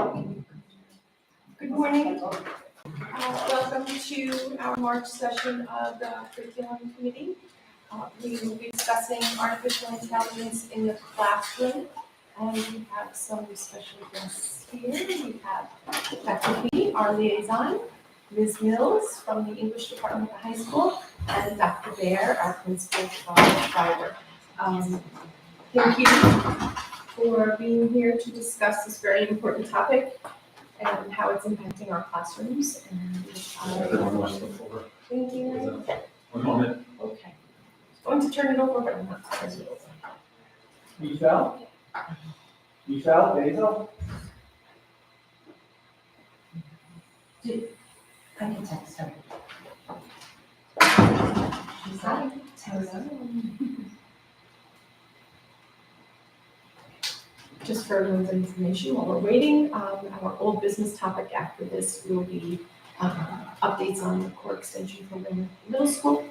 Good morning. Welcome to our March session of the Curriculum Committee. We will be discussing artificial intelligence in the classroom. And we have some special guests here. We have Dr. B, our liaison, Ms. Mills from the English department at the high school, and Dr. Bear, our principal from Fiber. Thank you for being here to discuss this very important topic and how it's impacting our classrooms. Everyone wants to look over. Thank you. 1 moment. Okay. Going to turn it over, but I'm not turning it over. Michelle? Michelle, Basil? I can text her. She's Hi. Hello. Just for everyone's information, while we're waiting, our old business topic after this will be updates on the core extension program at the middle school.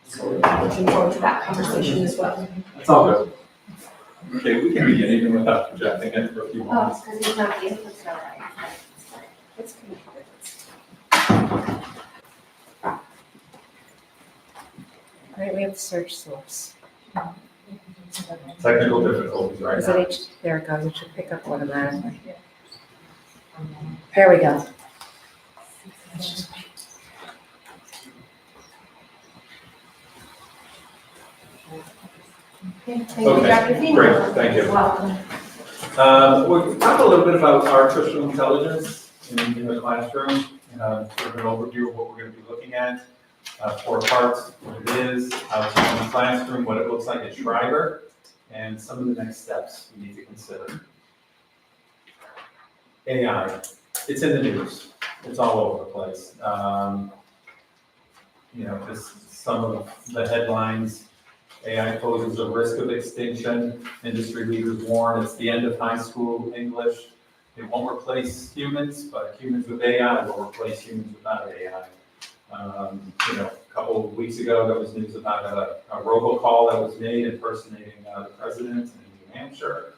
So we're looking forward to that conversation as well. That's all good. Okay, we can begin even without projecting it for a few moments. Because he's not here, that's all right. Let's connect. All right, we have the search source. Technical difficulties right Is now. it there it goes, it should pick up automatically. There we go. Let's just wait. Okay, thank you, Okay, Dr. Feeney. great, thank you. Welcome. We'll talk a little bit about artificial intelligence in the classroom, sort of an overview of what we're going to be looking at. 4 parts, what it is, how it's used in the classroom, what it looks like at Schreiber, and some of the next steps we need to consider. AI, it's in the news, it's all over the place. Some of the headlines, AI poses a risk of extinction, industry leaders warn it's the end of high school English. It won't replace humans, but humans with AI will replace humans without AI. A couple of weeks ago, there was news about a robocall that was made impersonating the president in New Hampshire.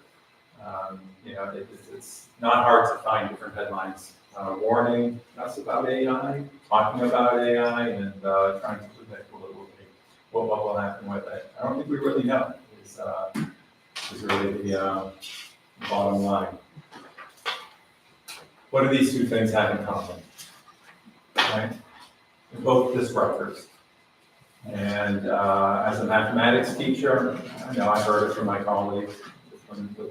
It's not hard to find different headlines warning us about AI, talking about AI, and trying to predict what will happen with it. I don't think we really know is really the bottom line. What do these two things have in common? Right? They're both disruptors. And as a mathematics teacher, I heard it from my colleagues, from the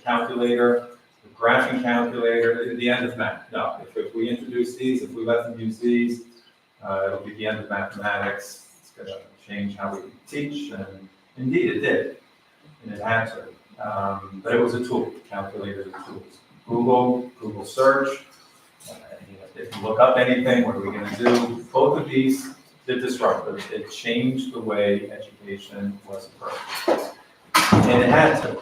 calculator, the graphing calculator, the end of math. No, if we introduce these, if we let them use these, it'll be the end of mathematics. It's going to change how we teach, and indeed it did, and it had to. But it was a tool, calculators and tools. Google search. If you look up anything, what are we going to do? Both of these, they're disruptors. It changed the way education was approached. And it had to.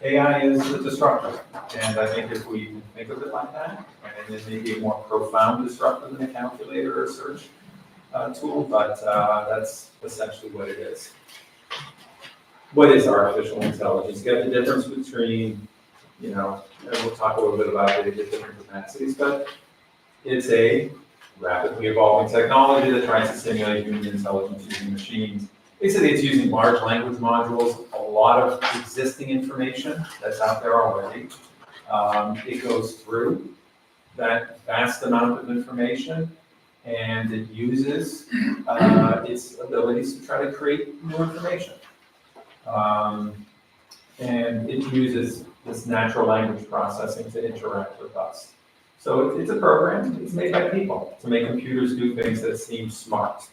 AI is a disruptor. And I think if we think of it like that, and it may be a more profound disruptor than a calculator or a search tool, but that's essentially what it is. What is artificial intelligence? You have the difference between, and we'll talk a little bit about the different capacities, but it's a rapidly evolving technology that tries to simulate human intelligence using machines. Basically, it's using large language modules, a lot of existing information that's out there already. It goes through that vast amount of information, and it uses its abilities to try to create new information. And it uses this natural language processing to interact with us. So it's a program, it's made by people to make computers do things that seem smart.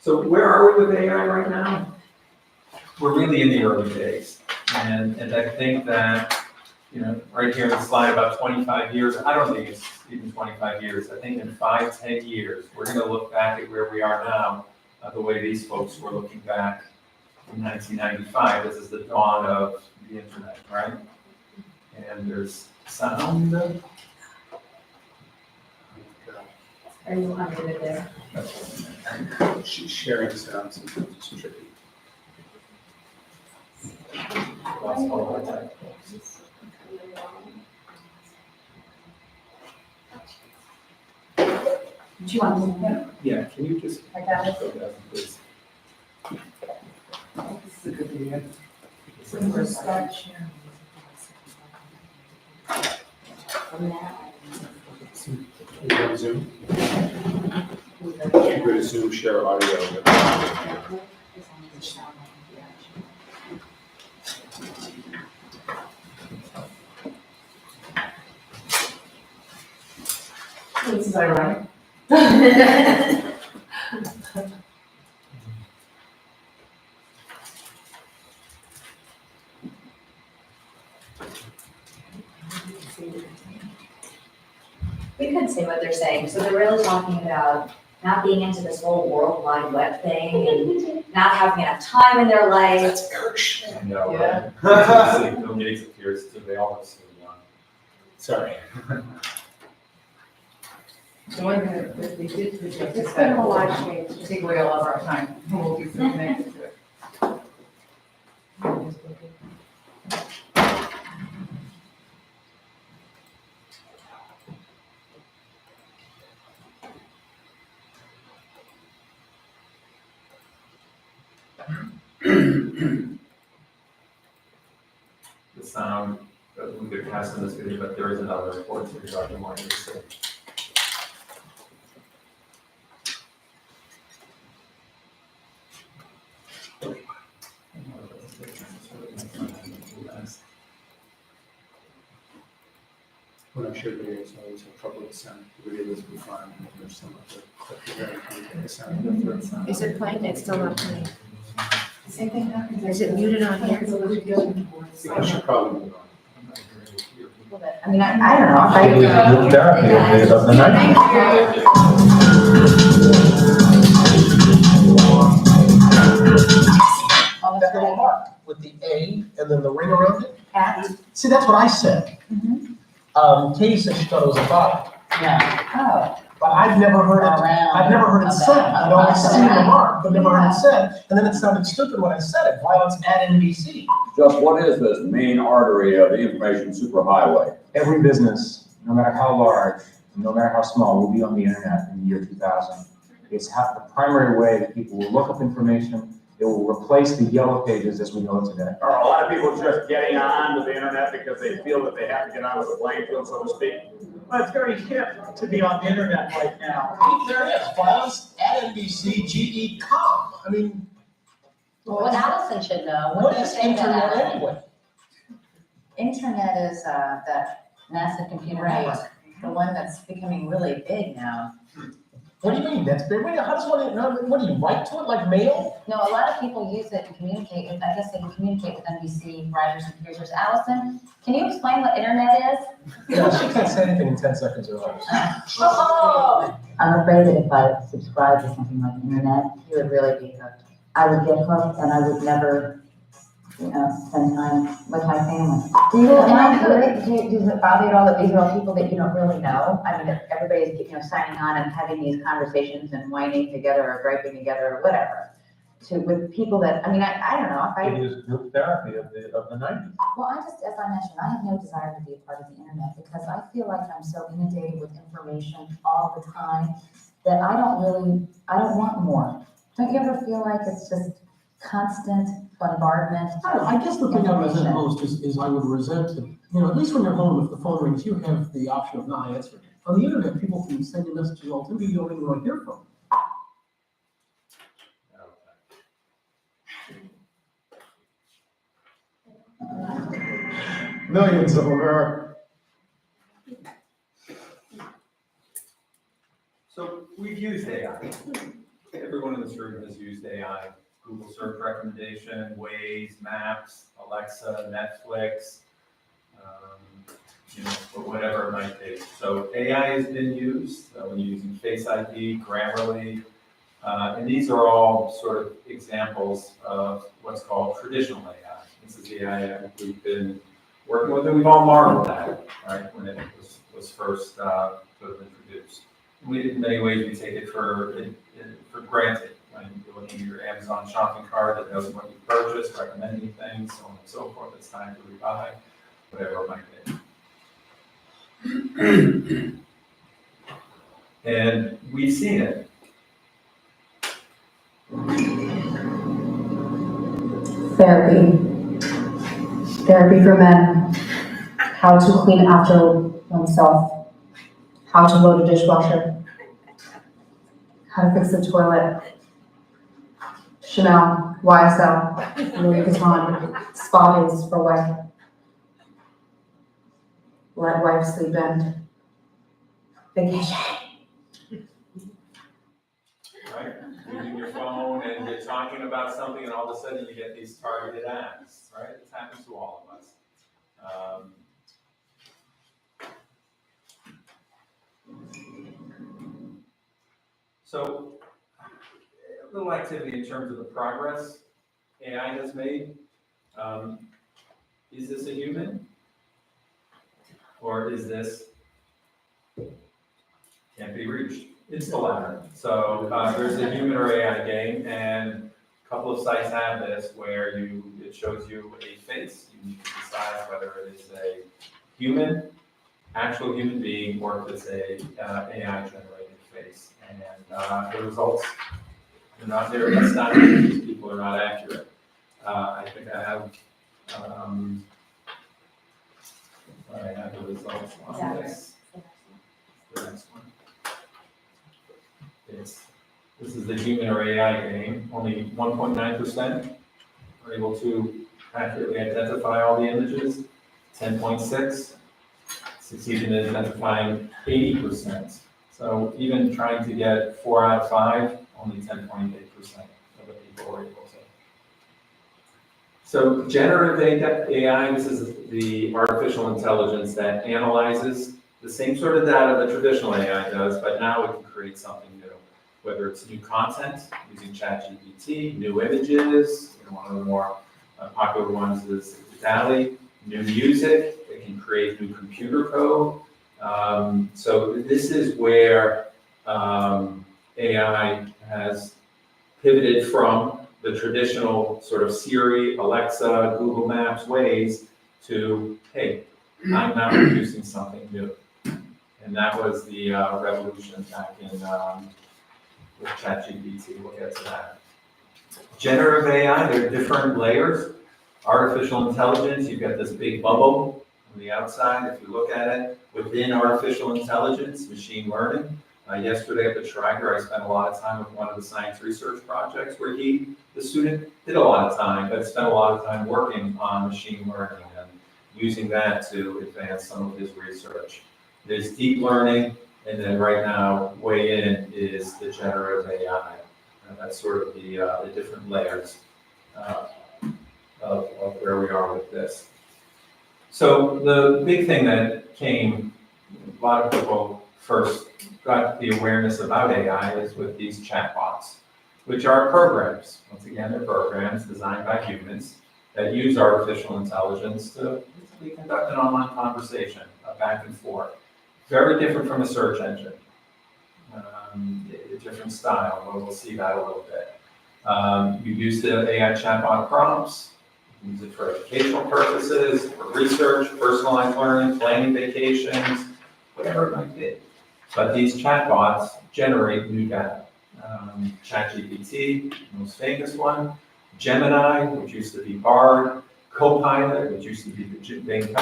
So where are we with AI right now? We're really in the early days. And I think that, right here in the slide, about 25 years, I don't think it's even 25 years. I think in 5, 10 years, we're going to look back at where we are now, the way these folks were looking back in 1995. This is the dawn of the internet, right? And there's sound. Are you under it there? She's sharing sound, sometimes it's tricky. Lost all my time. Do you want to? Yeah, can you just I got it. go down, please? This is a good idea. We'll start sharing. You go to Zoom? You go to Zoom, share audio. This is ironic. We could say what they're saying, so they're really talking about not being into this whole World Wide Web thing and not having enough time in their life. I know, Yeah. right? Bill Gates appears to, they all look so young. Sorry. The one that we did, It's been a lot of change. take away a lot of our time. We'll be so connected to it. The sound, we could cast in this video, but there is another report to Dr. Martin. So. When I share videos, I always have trouble with the sound. The video doesn't be fine, and there's some of the sound. Is it playing? It's still not playing. Same thing happens. Is it muted on here? I should probably move on. I mean, I don't know. I- Group therapy of the night. That little mark with the A and then the ring around it. See, that's what I said. Katie said she thought it was a bot, Oh, but I've never heard it said. I'd always seen the mark, but never heard it said. And then it sounded stupid when I said it. Violence at NBC. Just what is this main artery of the information superhighway? Every business, no matter how large, no matter how small, will be on the internet in the year 2000. It's the primary way that people will look up information. It will replace the yellow pages as we know it today. Are a lot of people just getting on to the internet because they feel that they have to get onto the playing field, so to speak? Well, it's very hip to be on the internet right now. There it is, violence at NBC, GE.com. I mean, well, what Allison should know. what do you is think about internet Allison? anyway? Internet is that massive computer Right. network, the one that's becoming really big now. What do you mean? That's big. How does what do you write to it like mail? No, a lot of people use it to communicate with, I guess they can communicate with NBC writers and producers. Allison, can you explain what internet is? Yeah, she can't say anything in 10 seconds or less. Oh, I'm afraid that if I subscribed to something like internet, you would really be hooked. I would get hooked and I would never, spend time with my family. Do you, does it bother you at all that these are all people that you don't really know? I mean, that everybody's, signing on and having these conversations and whining together or griping together or whatever. With people that, I don't know, if I. It is group therapy of the 90s. Well, as I mentioned, I have no desire to be a part of the internet because I feel like I'm so inundated with information all the time that I don't want more. Don't you ever feel like it's just constant bombardment? I don't know, I guess the thing I resent most is I would resent that, at least when you're home, if the phone rings, you have the option of not answering. On the internet, people can send you messages all the time, you don't even want to hear from them. Millions of them are. So we've used AI. Everyone in this room has used AI. Google search recommendation, Waze, Maps, Alexa, Netflix, whatever it might be. So AI has been used when you're using Face ID, Grammarly, and these are all sort of examples of what's called traditional AI. This is the AI that we've been working with, and we've all marveled at it, right, when it was first sort of introduced. In many ways, we take it for granted. When you're looking at your Amazon shopping cart that knows what you purchased, recommending things, so on and so forth, it's time to rebuy, whatever it might be. And we've seen it. Therapy for men, how to clean after oneself, how to load a dishwasher, how to fix the toilet, Chanel, YSL, Louis Vuitton, spa days for wife. Let wife sleep in. Vacation. Right? Using your phone and you're talking about something and all of a sudden you get these targeted ads, right? It's happened to all of us. So, a little activity in terms of the progress AI has made. Is this a human? Or is this can't be reached? It's the latter. So there's a human or AI game, and a couple of sites have this where it shows you a face. You need to decide whether it is a human, actual human being, or if it's a AI generated face. And the results are not very astonishing. These people are not accurate. I think I have the results on this. The next one. This is the human or AI game. Only 1.9% are able to accurately identify all the images. 10.6 succeed in identifying 80%. So even trying to get 4 out of 5, only 10.8% of the people were able to. So generative AI, this is the artificial intelligence that analyzes the same sort of data that traditional AI does, but now it can create something new. Whether it's new content using ChatGPT, new images, one of the more popular ones is DALL-E, new music, it can create new computer code. So this is where AI has pivoted from the traditional sort of Siri, Alexa, Google Maps ways to, hey, I'm now producing something new. And that was the revolution back in with ChatGPT. We'll get to that. Generative AI, there are different layers. Artificial intelligence, you've got this big bubble on the outside. If you look at it, within artificial intelligence, machine learning. Yesterday at the Schreiber, I spent a lot of time with one of the science research projects where the student, did a lot of time, but spent a lot of time working on machine learning and using that to advance some of his research. There's deep learning, and then right now, way in is the generative AI. And that's sort of the different layers of where we are with this. So the big thing that came, a lot of people first got the awareness about AI is with these chatbots, which are programs. Once again, they're programs designed by humans that use artificial intelligence to conduct an online conversation, back and forth. Very different from a search engine. A different style, we'll see that a little bit. You use the AI chatbot prompts, you can use it for educational purposes, for research, personalized learning, planning vacations, whatever it might be. But these chatbots generate new data. ChatGPT, most famous one, Gemini, which used to be Bard, Copilot, which used to be Bing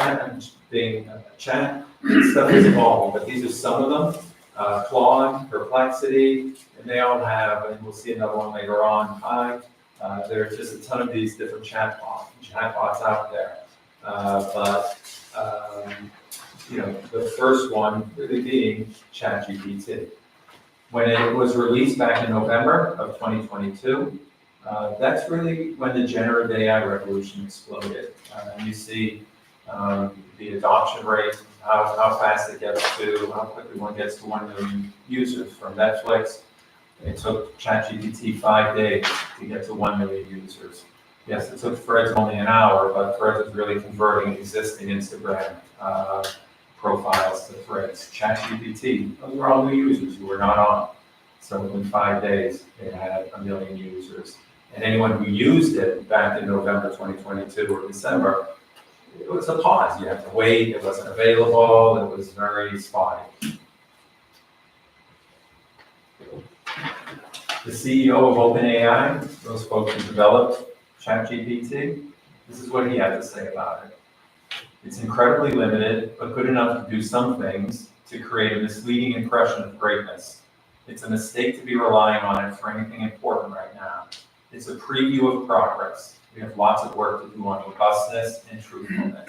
Chat. This stuff is evolving, but these are some of them. Claude, Perplexity, and they all have, and we'll see another one later on, Pi. There's just a ton of these different chatbots out there. The first one really being ChatGPT. When it was released back in November of 2022, that's really when the generative AI revolution exploded. You see the adoption rate, how fast it gets to, how quickly one gets to 1 million users. From Netflix, it took ChatGPT 5 days to get to 1 million users. Yes, it took Threads only an hour, but Threads is really converting existing Instagram profiles to Threads. ChatGPT, those were all new users who were not on. So within 5 days, it had 1 million users. And anyone who used it back in November 2022 or December, it was a pause. You had to wait, it wasn't available, it was very spotty. The CEO of OpenAI, those folks who developed ChatGPT, this is what he had to say about it. It's incredibly limited, but good enough to do some things to create a misleading impression of greatness. It's a mistake to be relying on it for anything important right now. It's a preview of progress. We have lots of work to do on robustness and truthfulness.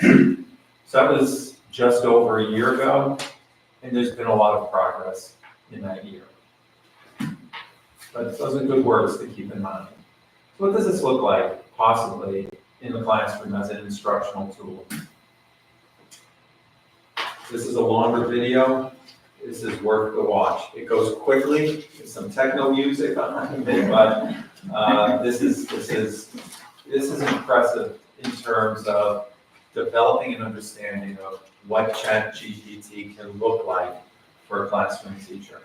So that was just over a year ago, and there's been a lot of progress in that year. But those are good words to keep in mind. So what does this look like, possibly, in the classroom as an instructional tool? This is a longer video. This is worth the watch. It goes quickly. There's some techno music behind it, but this is impressive in terms of developing an understanding of what ChatGPT can look like for a classroom teacher.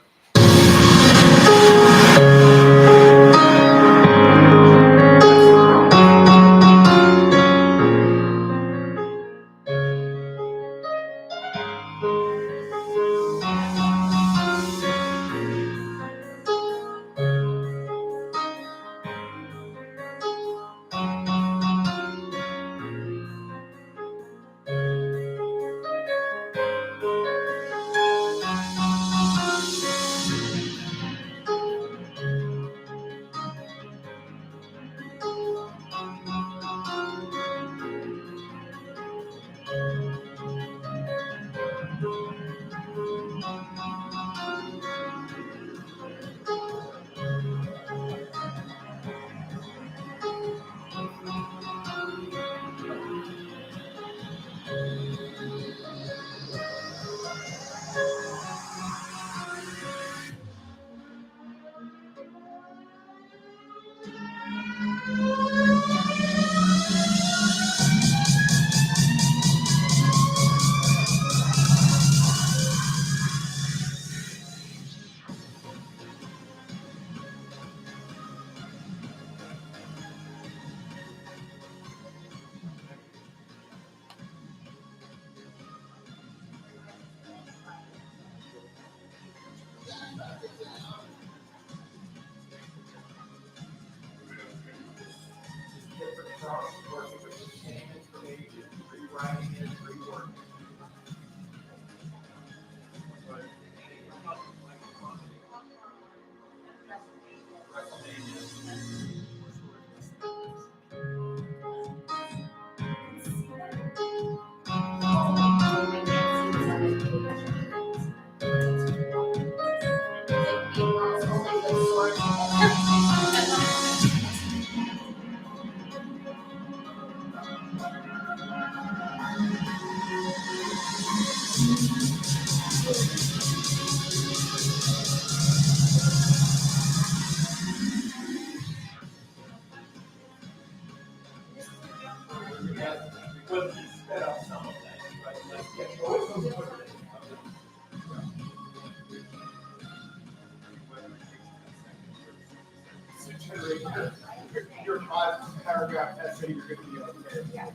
Your 5-paragraph essay, you're going to be okay. Yeah.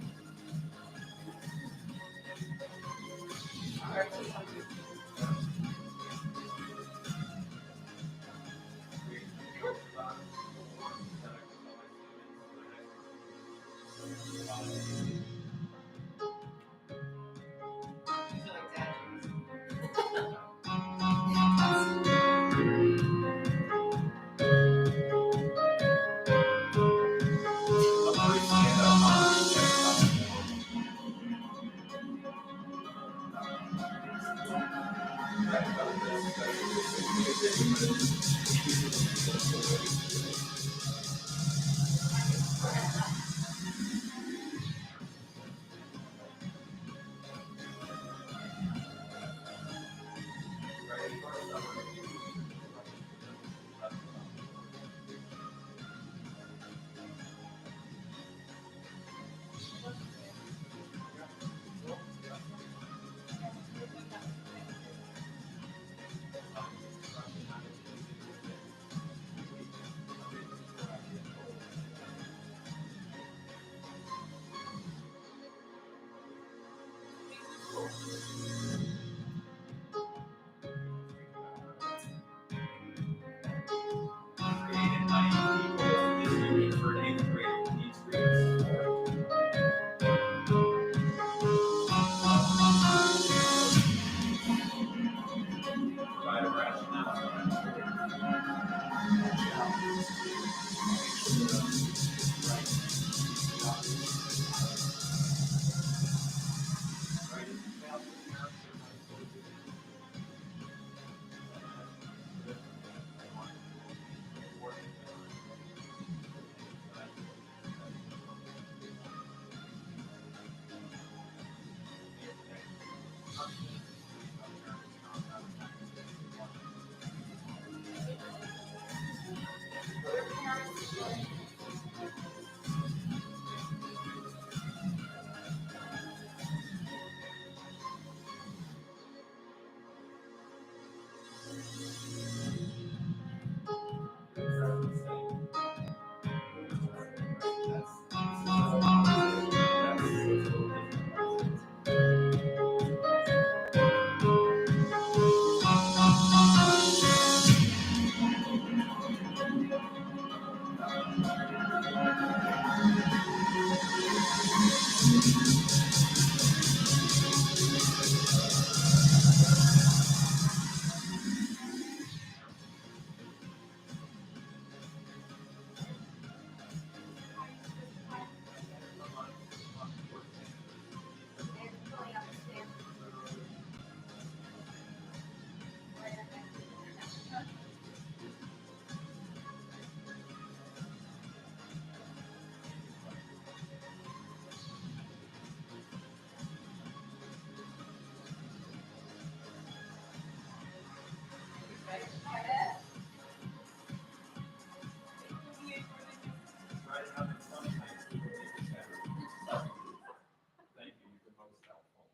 Thank you, you've been most helpful.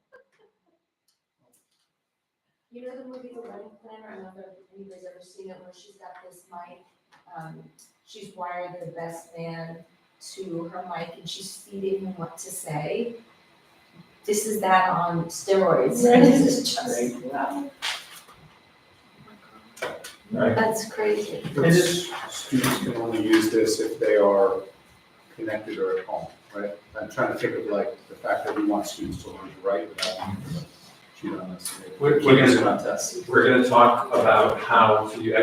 You know the movie The Wedding Planner? I don't know if anybody's ever seen it, where she's got this mic. She's wired the best man to her mic and she's feeding him what to say. This is that on steroids. This is just, wow. Right. That's crazy. Students can only use this if they are connected or at home, right? I'm trying to think of like the fact that we want students to learn to write without having to cheat on us. We're Use it gonna, on tests. we're gonna talk about how to, you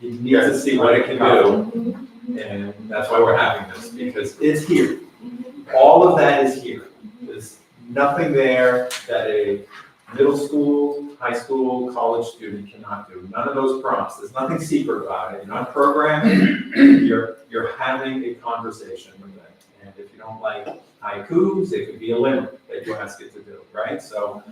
need to see what it can do. And that's why we're having this, because it's here. All of that is here. There's nothing there that a middle school, high school, college student cannot do. None of those prompts. There's nothing secret about it. You're not programming. You're having a conversation with them. And if you don't like haikus, it could be a limerick that you ask it to do, right? So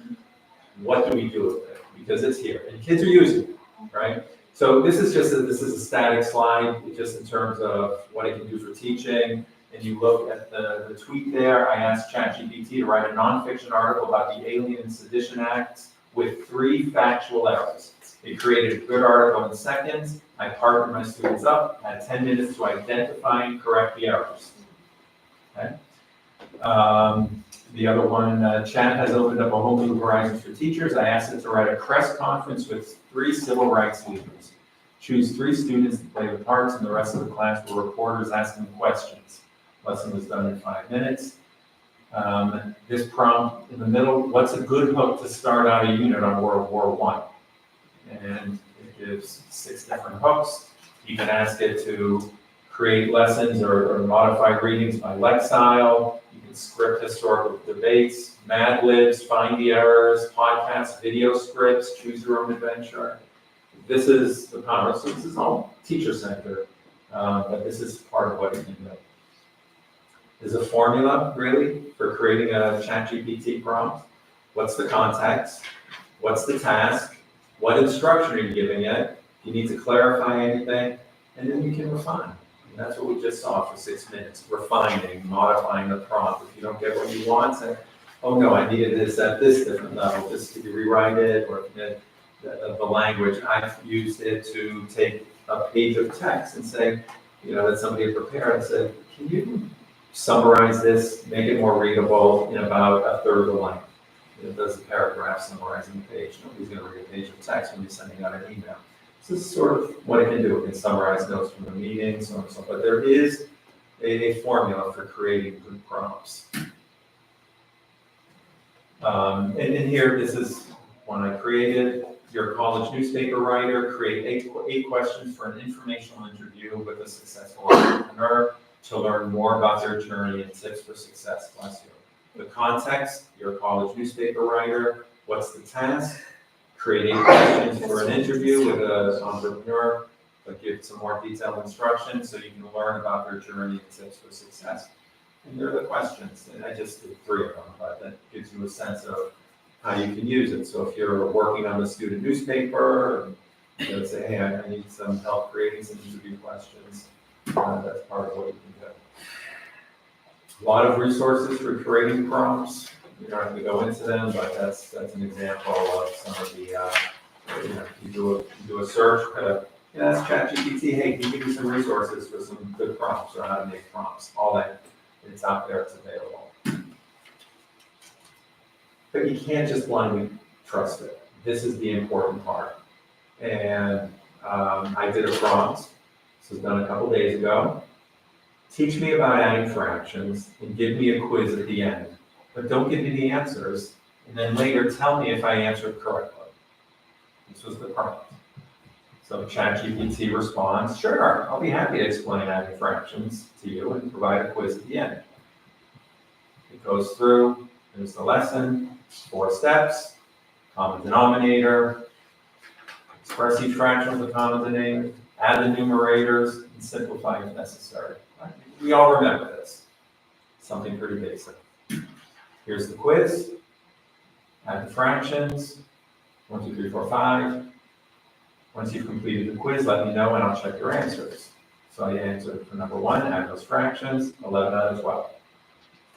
what do we do with it? Because it's here, and kids are using it, right? So this is a static slide, just in terms of what it can do for teaching. And you look at the tweet there, I asked ChatGPT to write a nonfiction article about the Alien and Sedition Acts with 3 factual errors. It created a good article in seconds. I partnered my students up, had 10 minutes to identify and correct the errors. Okay. The other one, Chat has opened up a whole new horizon for teachers. I asked it to write a press conference with 3 civil rights leaders. Choose 3 students to play the parts, and the rest of the class were reporters asking questions. Lesson was done in 5 minutes. This prompt in the middle, what's a good hook to start out a unit on World War I? And it gives 6 different hooks. You can ask it to create lessons or modify readings by Lexile. You can script historical debates, Mad Libs, find the errors, podcasts, video scripts, choose your own adventure. This is the power. So this is all teacher-centered, but this is part of what it can do. There's a formula, really, for creating a ChatGPT prompt. What's the context? What's the task? What instruction are you giving it? You need to clarify anything, and then you can refine. And that's what we just saw for 6 minutes, refining, modifying the prompt. If you don't get what you want, say, oh no, I needed this at this different level. Just could you rewrite it, or the language. I've used it to take a page of text and say, that somebody had prepared and said, can you summarize this, make it more readable in about a third of the length? It does a paragraph summarizing the page. Nobody's going to read a page of text when you're sending out an email. This is sort of what it can do. It can summarize notes from the meeting, so on and so on. But there is a formula for creating good prompts. And in here, this is one I created. You're a college newspaper writer, create 8 questions for an informational interview with a successful entrepreneur to learn more about their journey and tips for success. Bless you. The context, you're a college newspaper writer, what's the task, create 8 questions for an interview with an entrepreneur, but give some more detailed instructions so you can learn about their journey and tips for success. And there are the questions, and I just did 3 of them, but that gives you a sense of how you can use it. So if you're working on the student newspaper, you know, say, hey, I need some help creating some interview questions, that's part of what you can do. A lot of resources for creating prompts. We don't have to go into them, but that's an example of some of the, you know, you do a search, ask ChatGPT, hey, can you give me some resources for some good prompts or how to make prompts? All that, it's out there, it's available. But you can't just blindly trust it. This is the important part. And I did a prompt, this was done a couple days ago. Teach me about adding fractions and give me a quiz at the end. But don't give me the answers, and then later tell me if I answered correctly. This was the prompt. So ChatGPT responds, sure, I'll be happy to explain adding fractions to you and provide a quiz at the end. It goes through, there's the lesson, 4 steps, common denominator, express each fraction with a common denominator, add the numerators, and simplify if necessary. We all remember this. Something pretty basic. Here's the quiz. Add the fractions. 1, 2, 3, 4, 5. Once you've completed the quiz, let me know and I'll check your answers. So I answered for number 1, add those fractions, 11 out of 12.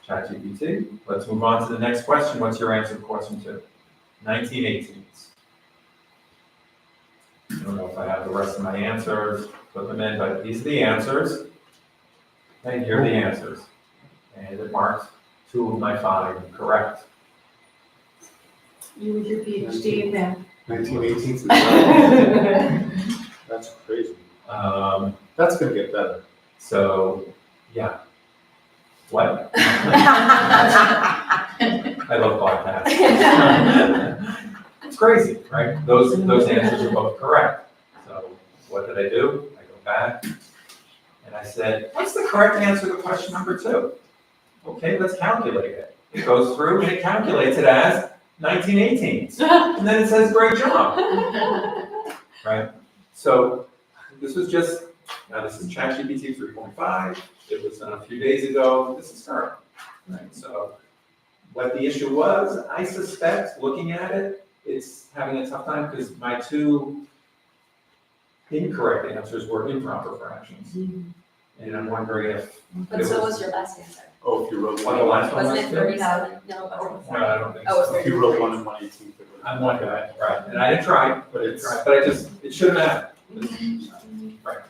ChatGPT, let's move on to the next question. What's your answer to question 2? 19/18. I don't know if I have the rest of my answers, put them in, but these are the answers. And here are the answers. And it marks 2 of my 5 correct. You with your PhD in them. 1918. That's crazy. That's gonna get better. So, yeah. What? I love podcasts. It's crazy, right? Those answers are both correct. So what did I do? I go back and I said, what's the correct answer to question number 2? Okay, let's calculate it. It goes through and it calculates it as 19/18. And then it says, great job. Right? So this was just, now this is ChatGPT 3.5. It was done a few days ago. This is current. Right? So what the issue was, I suspect, looking at it, it's having a tough time because my 2 incorrect answers were improper fractions. And I'm wondering if. But so was your last answer. Oh, if you wrote What the one, last one was? Wasn't it 37? No, it wasn't. No, I don't think Oh, it's so. if you wrote 1 and 1/18. I'm wondering, right, and I didn't try, But it's, it should have mattered. Right.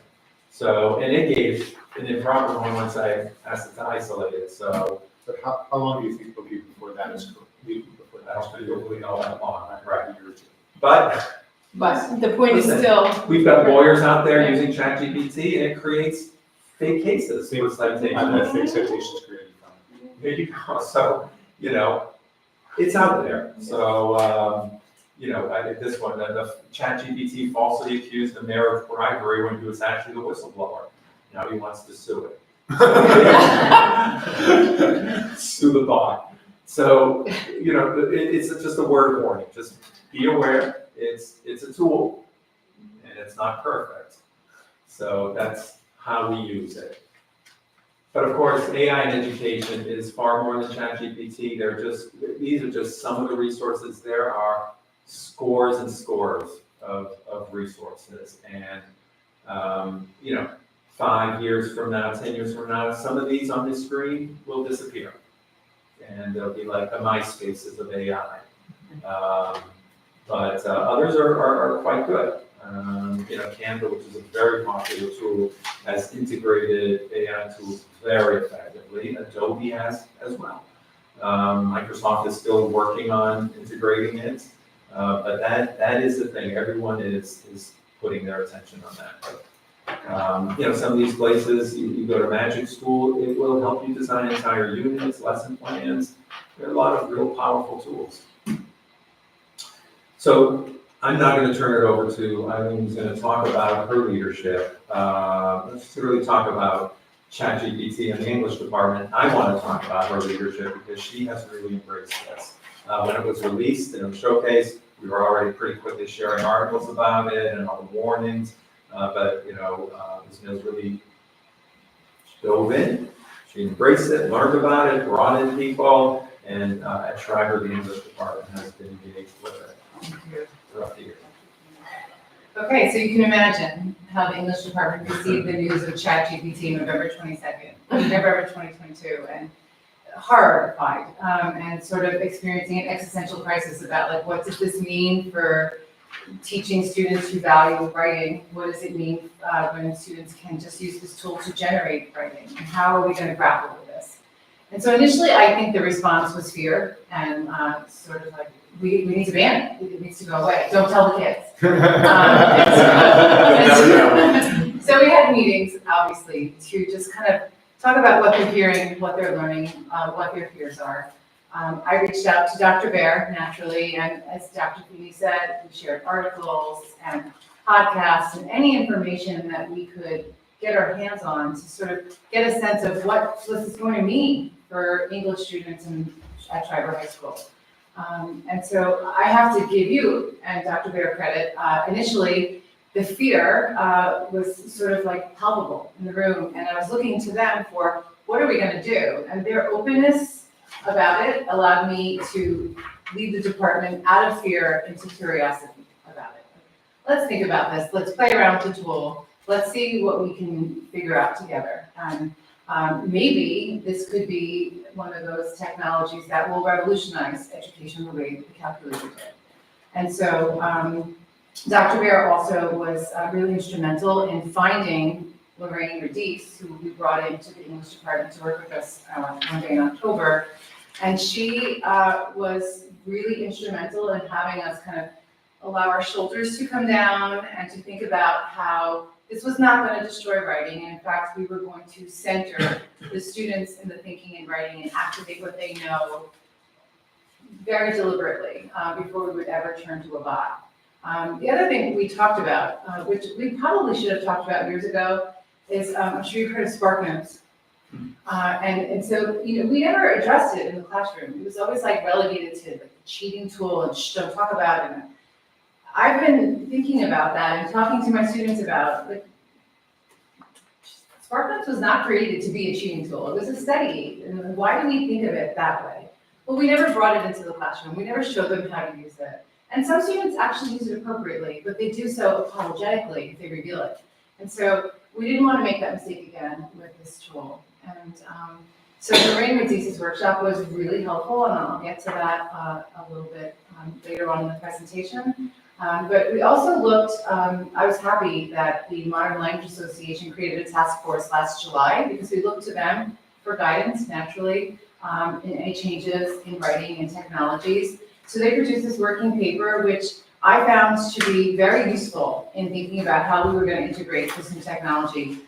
So, and it gave an improper one once I asked it to isolate it, so but how long do you think it'll be before that is before that's probably all that long, right? A year or 2. But But the point is Listen. still, we've got lawyers out there using ChatGPT and it creates fake cases for I've citations. had fake citations created from it. There you go. So, you know, it's out there. So, you know, I did this one, the ChatGPT falsely accused the mayor of bribery when he was actually the whistleblower. Now he wants to sue it. Sue the bot. So, you know, it's just a word of warning. Just be aware, it's a tool and it's not perfect. So that's how we use it. But of course, AI in education is far more than ChatGPT. These are just some of the resources. There are scores and scores of resources. And, you know, 5 years from now, 10 years from now, some of these on this screen will disappear. And they'll be like the MySpaces of AI. But others are quite good. You know, Canva, which is a very popular tool, has integrated AI tools very effectively. Adobe has as well. Microsoft is still working on integrating it. But that is the thing. Everyone is putting their attention on that. But, you know, some of these places, you go to Magic School, it will help you design entire units, lesson plans. There are a lot of real powerful tools. So I'm now going to turn it over to Eileen, who's going to talk about her leadership. Let's really talk about ChatGPT in the English department. I want to talk about her leadership because she has really embraced this. When it was released and it was showcased, we were already pretty quickly sharing articles about it and all the warnings. But, Ms. Mills really dove in. She embraced it, learned about it, brought in people, and at Schreiber, the English department has been engaged with it throughout the year. Okay, so you can imagine how the English department received the news of ChatGPT November 2022, and horrified, and sort of experiencing an existential crisis about like, what does this mean for teaching students who value writing? What does it mean when students can just use this tool to generate writing? And how are we going to grapple with this? And so initially, I think the response was fear and sort of like, we need to ban it. It needs to go away. Don't tell the kids. So we had meetings, obviously, to just kind of talk about what they're hearing, what they're learning, what their fears are. I reached out to Dr. Bear, naturally, and as Dr. Feeney said, we shared articles and podcasts and any information that we could get our hands on to sort of get a sense of what this is going to mean for English students at Schreiber High School. And so I have to give you and Dr. Bear credit. Initially, the fear was sort of like palpable in the room, and I was looking to them for what are we going to do? And their openness about it allowed me to lead the department out of fear into curiosity about it. Let's think about this. Let's play around with the tool. Let's see what we can figure out together. And maybe this could be one of those technologies that will revolutionize education the way the calculator did. And so Dr. Bear also was really instrumental in finding Lorraine Radice, who we brought into the English department to work with us one day in October. And she was really instrumental in having us kind of allow our shoulders to come down and to think about how this was not going to destroy writing. And in fact, we were going to center the students in the thinking and writing and activate what they know very deliberately before we would ever turn to a bot. The other thing we talked about, which we probably should have talked about years ago, is I'm sure you've heard of SparkNotes. And so, we never addressed it in the classroom. It was always like relegated to like the cheating tool and don't talk about it. I've been thinking about that and talking to my students about, like, SparkNotes was not created to be a cheating tool. It was a study aid. And why do we think of it that way? Well, we never brought it into the classroom. We never showed them how to use it. And some students actually use it appropriately, but they do so apologetically if they reveal it. And so we didn't want to make that mistake again with this tool. And so Lorraine Radice's workshop was really helpful, and I'll get to that a little bit later on in the presentation. But we also looked, I was happy that the Modern Language Association created a task force last July, because we looked to them for guidance, naturally, in any changes in writing and technologies. So they produced this working paper, which I found to be very useful in thinking about how we were going to integrate this new technology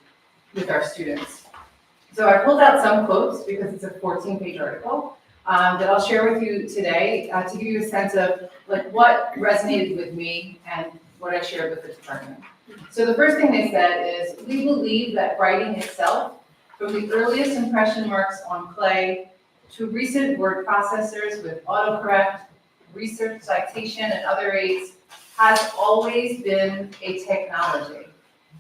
with our students. So I pulled out some quotes because it's a 14-page article that I'll share with you today to give you a sense of like what resonated with me and what I shared with the department. So the first thing they said is, we believe that writing itself, from the earliest impression marks on clay to recent word processors with autocorrect, research citation, and other aids, has always been a technology,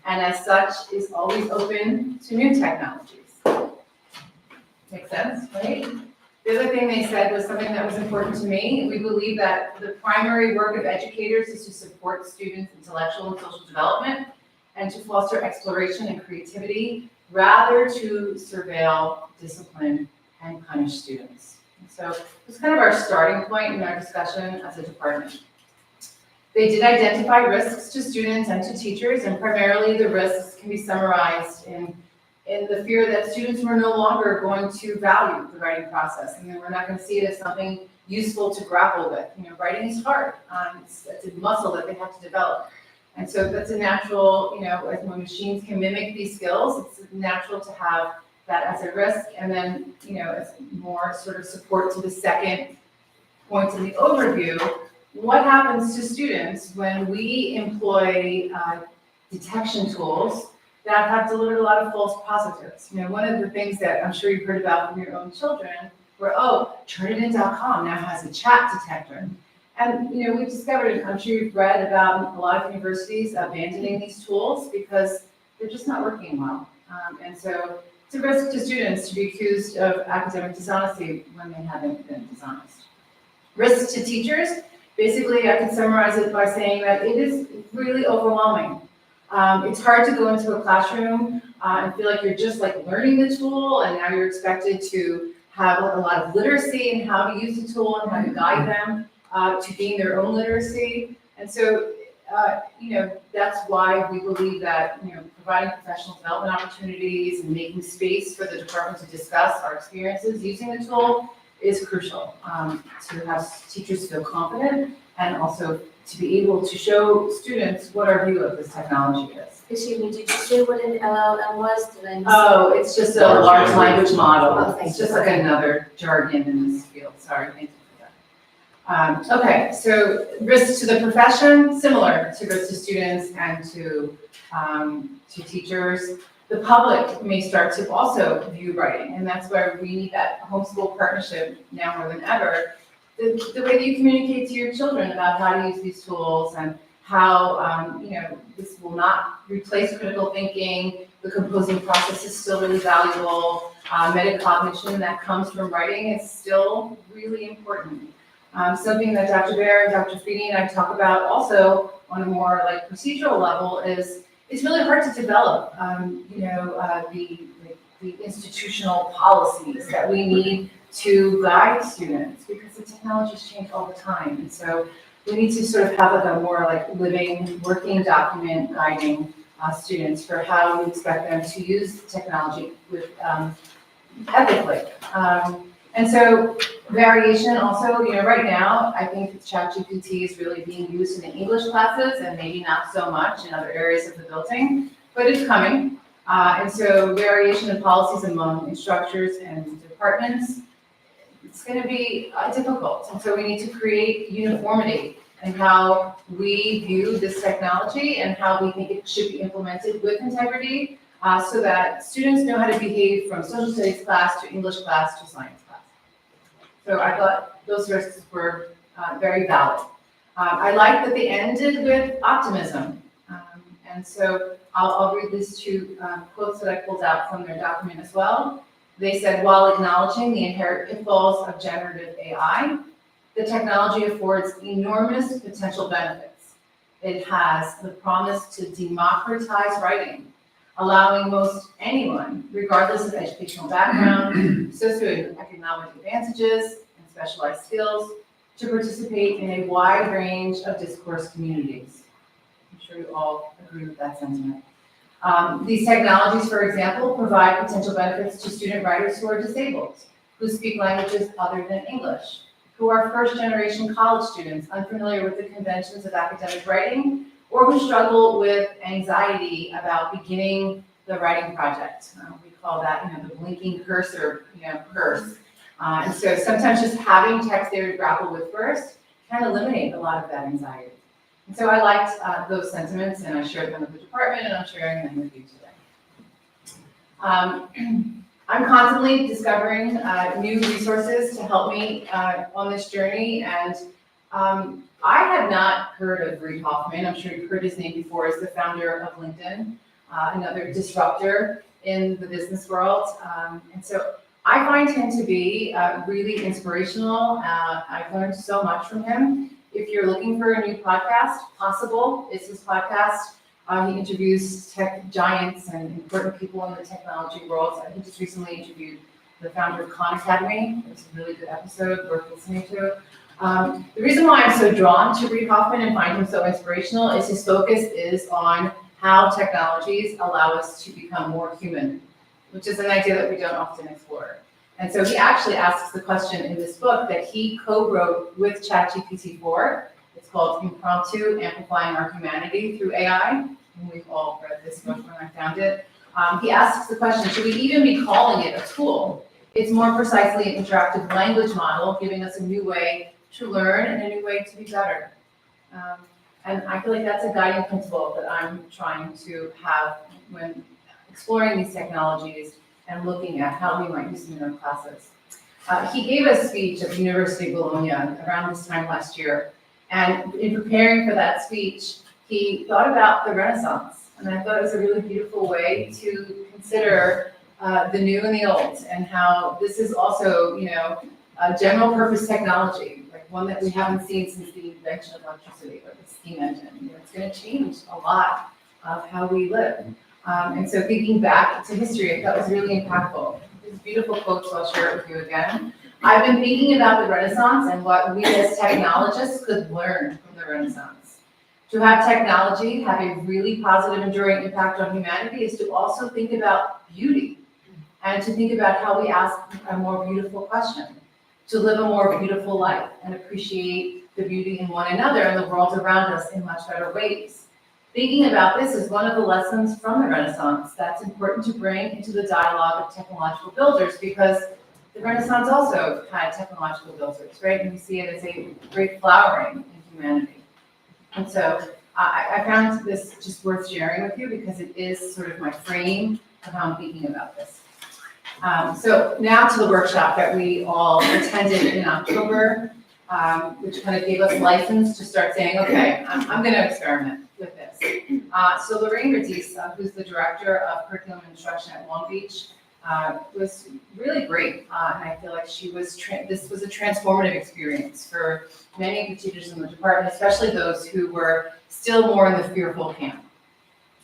and as such is always open to new technologies. Makes sense, right? The other thing they said was something that was important to me. We believe that the primary work of educators is to support students' intellectual and social development and to foster exploration and creativity, rather to surveil, discipline, and punish students. And so it was kind of our starting point in our discussion as a department. They did identify risks to students and to teachers, and primarily the risks can be summarized in the fear that students were no longer going to value the writing process, and we're not going to see it as something useful to grapple with. Writing is hard. It's a muscle that they have to develop. And so that's a natural, as when machines can mimic these skills, it's natural to have that as a risk. And then, as more sort of support to the second point in the overview, what happens to students when we employ detection tools that have delivered a lot of false positives? One of the things that I'm sure you've heard about from your own children where, oh, Turnitin.com now has a chat detector. And, we've discovered, I'm sure you've read about a lot of universities abandoning these tools because they're just not working well. And so it's a risk to students to be accused of academic dishonesty when they haven't been dishonest. Risk to teachers, basically I can summarize it by saying that it is really overwhelming. It's hard to go into a classroom and feel like you're just like learning the tool, and now you're expected to have a lot of literacy in how to use the tool and how to guide them to gain their own literacy. And so, that's why we believe that, providing professional development opportunities and making space for the department to discuss our experiences using the tool is crucial, to have teachers feel confident and also to be able to show students what our view of this technology is. Excuse me, did you say what an LLM was? Did I miss it? Oh, it's just a Large large language language model. model. It's just like another jargon in this field. Sorry, thank you for that. Okay, so risks to the profession, similar to risks to students and to teachers. The public may start to also view writing, and that's where we need that homeschool partnership now more than ever. The way that you communicate to your children about how to use these tools and how, this will not replace critical thinking. The composing process is still really valuable. Metacognition that comes from writing is still really important. Something that Dr. Baer and Dr. Feeny and I talk about also on a more like procedural level is it's really hard to develop, the institutional policies that we need to guide students because the technologies change all the time. And so we need to sort of have like a more like living, working document guiding students for how we expect them to use technology with ethically. And so variation also, right now, I think ChatGPT is really being used in the English classes and maybe not so much in other areas of the building, but it's coming. And so variation in policies among instructors and departments, it's going to be difficult. And so we need to create uniformity in how we view this technology and how we think it should be implemented with integrity so that students know how to behave from social studies class to English class to science class. So I thought those risks were very valid. I like that they ended with optimism. And so I'll read these two quotes that I pulled out from their document as well. They said, while acknowledging the inherent pitfalls of generative AI, the technology affords enormous potential benefits. It has the promise to democratize writing, allowing most anyone, regardless of educational background, socioeconomic advantages, and specialized skills, to participate in a wide range of discourse communities. I'm sure you all agree with that sentiment. These technologies, for example, provide potential benefits to student writers who are disabled, who speak languages other than English, who are first-generation college students unfamiliar with the conventions of academic writing, or who struggle with anxiety about beginning the writing project. We call that, the blinking cursor, curse. And so sometimes just having text there to grapple with first can eliminate a lot of that anxiety. And so I liked those sentiments, and I shared them with the department, and I'm sharing them with you today. I'm constantly discovering new resources to help me on this journey, and I had not heard of Reid Hoffman. I'm sure you've heard his name before as the founder of LinkedIn, another disruptor in the business world. And so I find him to be really inspirational. I've learned so much from him. If you're looking for a new podcast, Possible is his podcast. He interviews tech giants and important people in the technology world. He just recently interviewed the founder of Khan Academy. It was a really good episode worth listening to. The reason why I'm so drawn to Reid Hoffman and find him so inspirational is his focus is on how technologies allow us to become more human, which is an idea that we don't often explore. And so he actually asks the question in this book that he co-wrote with ChatGPT-4. It's called Impromptu: Amplifying Our Humanity Through AI. And we've all read this book when I found it. He asks the question, should we even be calling it a tool? It's more precisely an interactive language model, giving us a new way to learn and a new way to be better. And I feel like that's a guiding principle that I'm trying to have when exploring these technologies and looking at how we might use them in our classes. He gave a speech at the University of Bologna around this time last year. And in preparing for that speech, he thought about the Renaissance. And I thought it was a really beautiful way to consider the new and the old, and how this is also, a general purpose technology, like one that we haven't seen since the invention of electricity, like the steam engine. It's going to change a lot of how we live. And so thinking back to history, that was really impactful. These beautiful quotes, I'll share it with you again. I've been thinking about the Renaissance and what we as technologists could learn from the Renaissance. To have technology have a really positive, enduring impact on humanity is to also think about beauty, and to think about how we ask a more beautiful question, to live a more beautiful life and appreciate the beauty in one another and the world around us in much better ways. Thinking about this is one of the lessons from the Renaissance that's important to bring into the dialogue of technological builders, because the Renaissance also had technological builders, right? And we see it as a great flowering in humanity. And so I found this just worth sharing with you because it is sort of my frame of how I'm thinking about this. So now to the workshop that we all attended in October, which kind of gave us license to start saying, okay, I'm going to experiment with this. So Lorraine Radis, who's the director of curriculum and instruction at Long Beach, was really great. And I feel like this was a transformative experience for many of the teachers in the department, especially those who were still more in the fearful camp.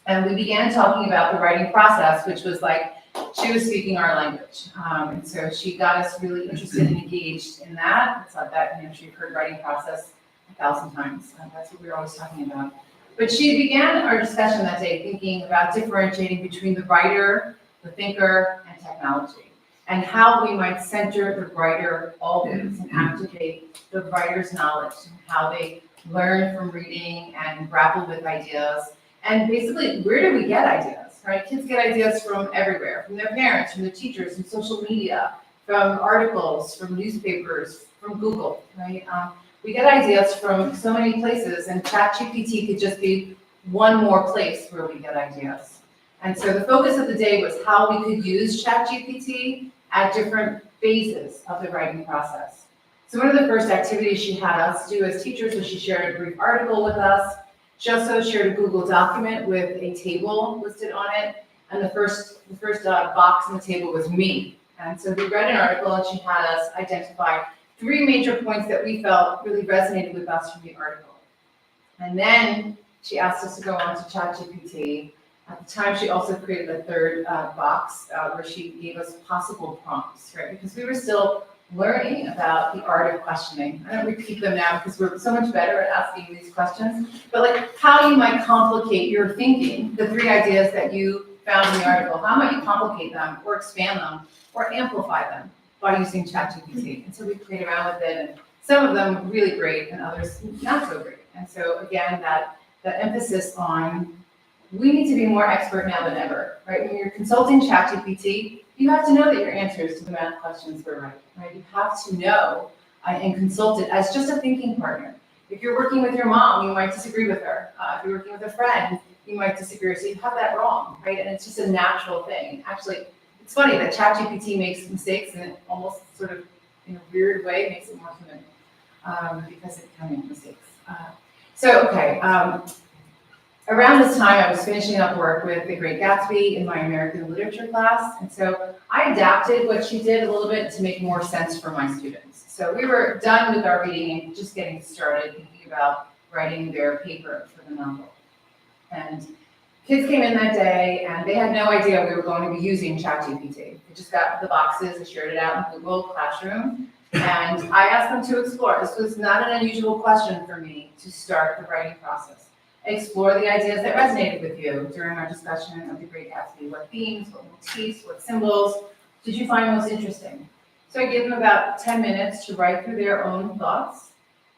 And we began talking about the writing process, which was like, she was speaking our language. And so she got us really interested and engaged in that. It's like that, she'd heard writing process 1,000 times. That's what we were always talking about. But she began our discussion that day thinking about differentiating between the writer, the thinker, and technology, and how we might center the writer always and activate the writer's knowledge and how they learn from reading and grapple with ideas. And basically, where do we get ideas, right? Kids get ideas from everywhere, from their parents, from their teachers, from social media, from articles, from newspapers, from Google, right? We get ideas from so many places, and ChatGPT could just be one more place where we get ideas. And so the focus of the day was how we could use ChatGPT at different phases of the writing process. So one of the first activities she had us do as teachers was she shared a brief article with us. She also shared a Google document with a table listed on it, and the first box on the table was me. And so we read an article, and she had us identify 3 major points that we felt really resonated with us from the article. And then she asked us to go on to ChatGPT. At the time, she also created a third box where she gave us possible prompts, right? Because we were still learning about the art of questioning. I don't repeat them now because we're so much better at asking these questions, but like how you might complicate your thinking, the 3 ideas that you found in the article, how might you complicate them or expand them or amplify them by using ChatGPT? And so we played around with it, and some of them really great and others not so great. And so again, that emphasis on we need to be more expert now than ever, right? When you're consulting ChatGPT, you have to know that your answers to the math questions were right? You have to know and consult it as just a thinking partner. If you're working with your mom, you might disagree with her. If you're working with a friend, you might disagree. So you have that wrong, right? And it's just a natural thing. Actually, it's funny that ChatGPT makes mistakes, and it almost sort of, in a weird way, makes it more human because it can make mistakes. Around this time, I was finishing up work with The Great Gatsby in my American literature class, and so I adapted what she did a little bit to make more sense for my students. So we were done with our reading and just getting started thinking about writing their paper for the novel. And kids came in that day, and they had no idea we were going to be using ChatGPT. They just got the boxes, and shared it out in Google Classroom, and I asked them to explore. This was not an unusual question for me to start the writing process. Explore the ideas that resonated with you during our discussion of The Great Gatsby. What themes, what motifs, what symbols did you find most interesting? So I gave them about 10 minutes to write through their own thoughts,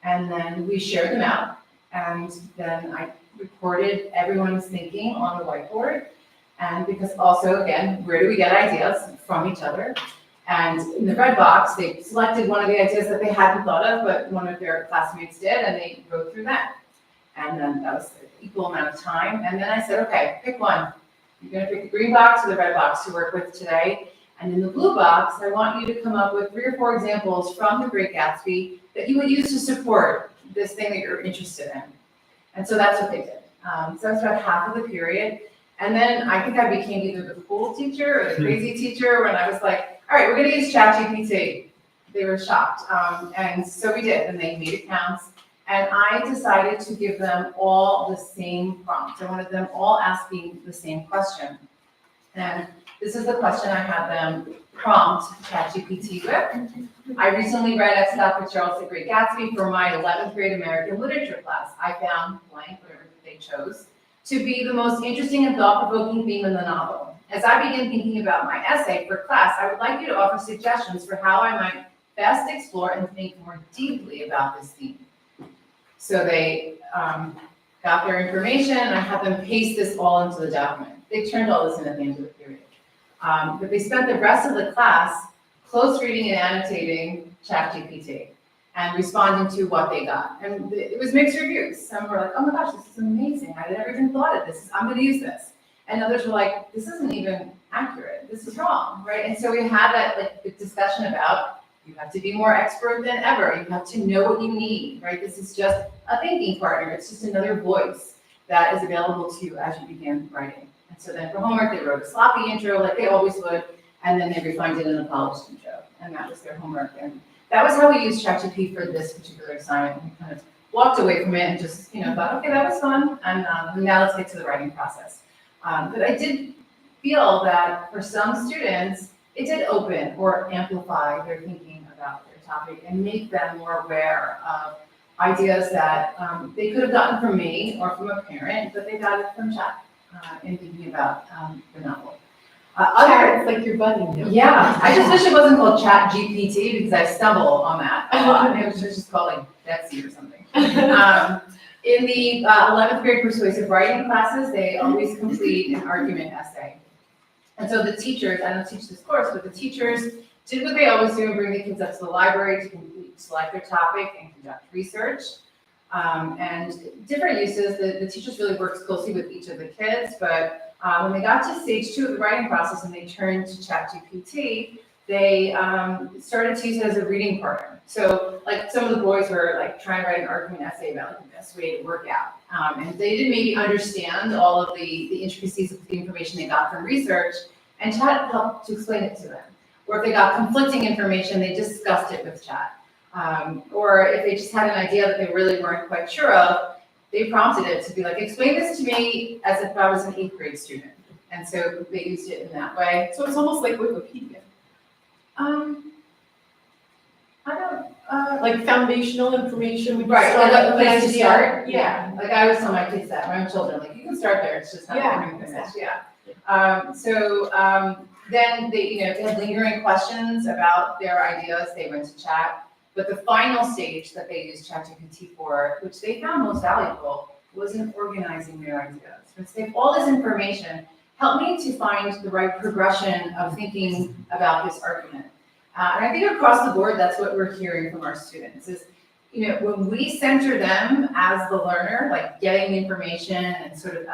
and then we shared them out. And then I recorded everyone's thinking on the whiteboard. And because also, again, where do we get ideas? From each other. And in the red box, they selected one of the ideas that they hadn't thought of, but one of their classmates did, and they wrote through that. And then that was the equal amount of time. And then I said, okay, pick one. You're going to pick the green box or the red box to work with today. And in the blue box, I want you to come up with 3 or 4 examples from The Great Gatsby that you would use to support this thing that you're interested in. And so that's what they did. So that's about half of the period. And then I think I became either the cool teacher or the crazy teacher when I was like, all right, we're gonna use ChatGPT. They were shocked. And so we did, and they made accounts. And I decided to give them all the same prompt. I wanted them all asking the same question. And this is the question I had them prompt ChatGPT with. I recently read X. Fitzgerald's The Great Gatsby for my 11th grade American literature class. I found blank, whatever they chose, to be the most interesting and thought-provoking theme in the novel. As I begin thinking about my essay for class, I would like you to offer suggestions for how I might best explore and think more deeply about this theme. So they got their information, and I had them paste this all into the document. They turned all this in at the end of the period. But they spent the rest of the class close reading and annotating ChatGPT and responding to what they got. And it was mixed reviews. Some were like, oh my gosh, this is amazing. I never even thought of this. I'm gonna use this. And others were like, this isn't even accurate. This is wrong, right? And so we had that discussion about, you have to be more expert than ever. You have to know what you need, right? This is just a thinking partner. It's just another voice that is available to you as you begin writing. And so then for homework, they wrote a sloppy intro like they always would, and then they refined it in a polished intro. And that was their homework. And that was how we used ChatGPT for this particular assignment. We kind of walked away from it and just, thought, okay, that was fun. And now let's get to the writing process. But I did feel that for some students, it did open or amplify their thinking about their topic and make them more aware of ideas that they could have gotten from me or from a parent, but they got it from chat in thinking about the novel. It's like your buddy now. Yeah, I just wish it wasn't called Chat GPT because I stumble on that a lot. It was just called like Betsy or something. In the 11th grade persuasive writing classes, they always complete an argument essay. And so the teachers, I don't teach this course, but the teachers did what they always do and bring the kids up to the library to select their topic and conduct research. And different uses, the teachers really worked closely with each of the kids, but when they got to stage 2 of the writing process and they turned to ChatGPT, they started to use it as a reading partner. So like some of the boys were like trying to write an argument essay about like the best way to work out. And they didn't maybe understand all of the intricacies of the information they got from research, and Chat helped to explain it to them. Or if they got conflicting information, they discussed it with Chat. Or if they just had an idea that they really weren't quite sure of, they prompted it to be like, explain this to me as if I was an 8th grade student. And so they used it in that way. So it's almost like Wikipedia. I don't, Like foundational information. right, start like at a place to idea. start. Yeah. Like I always tell my kids that, my own children, like you can start there, it's just not Yeah, everything finished, yeah. Then they, they had lingering questions about their ideas, they went to Chat. But the final stage that they used ChatGPT for, which they found most valuable, was in organizing their ideas. Once they have all this information, help me to find the right progression of thinking about this argument. And I think across the board, that's what we're hearing from our students is, when we center them as the learner, like getting information and sort of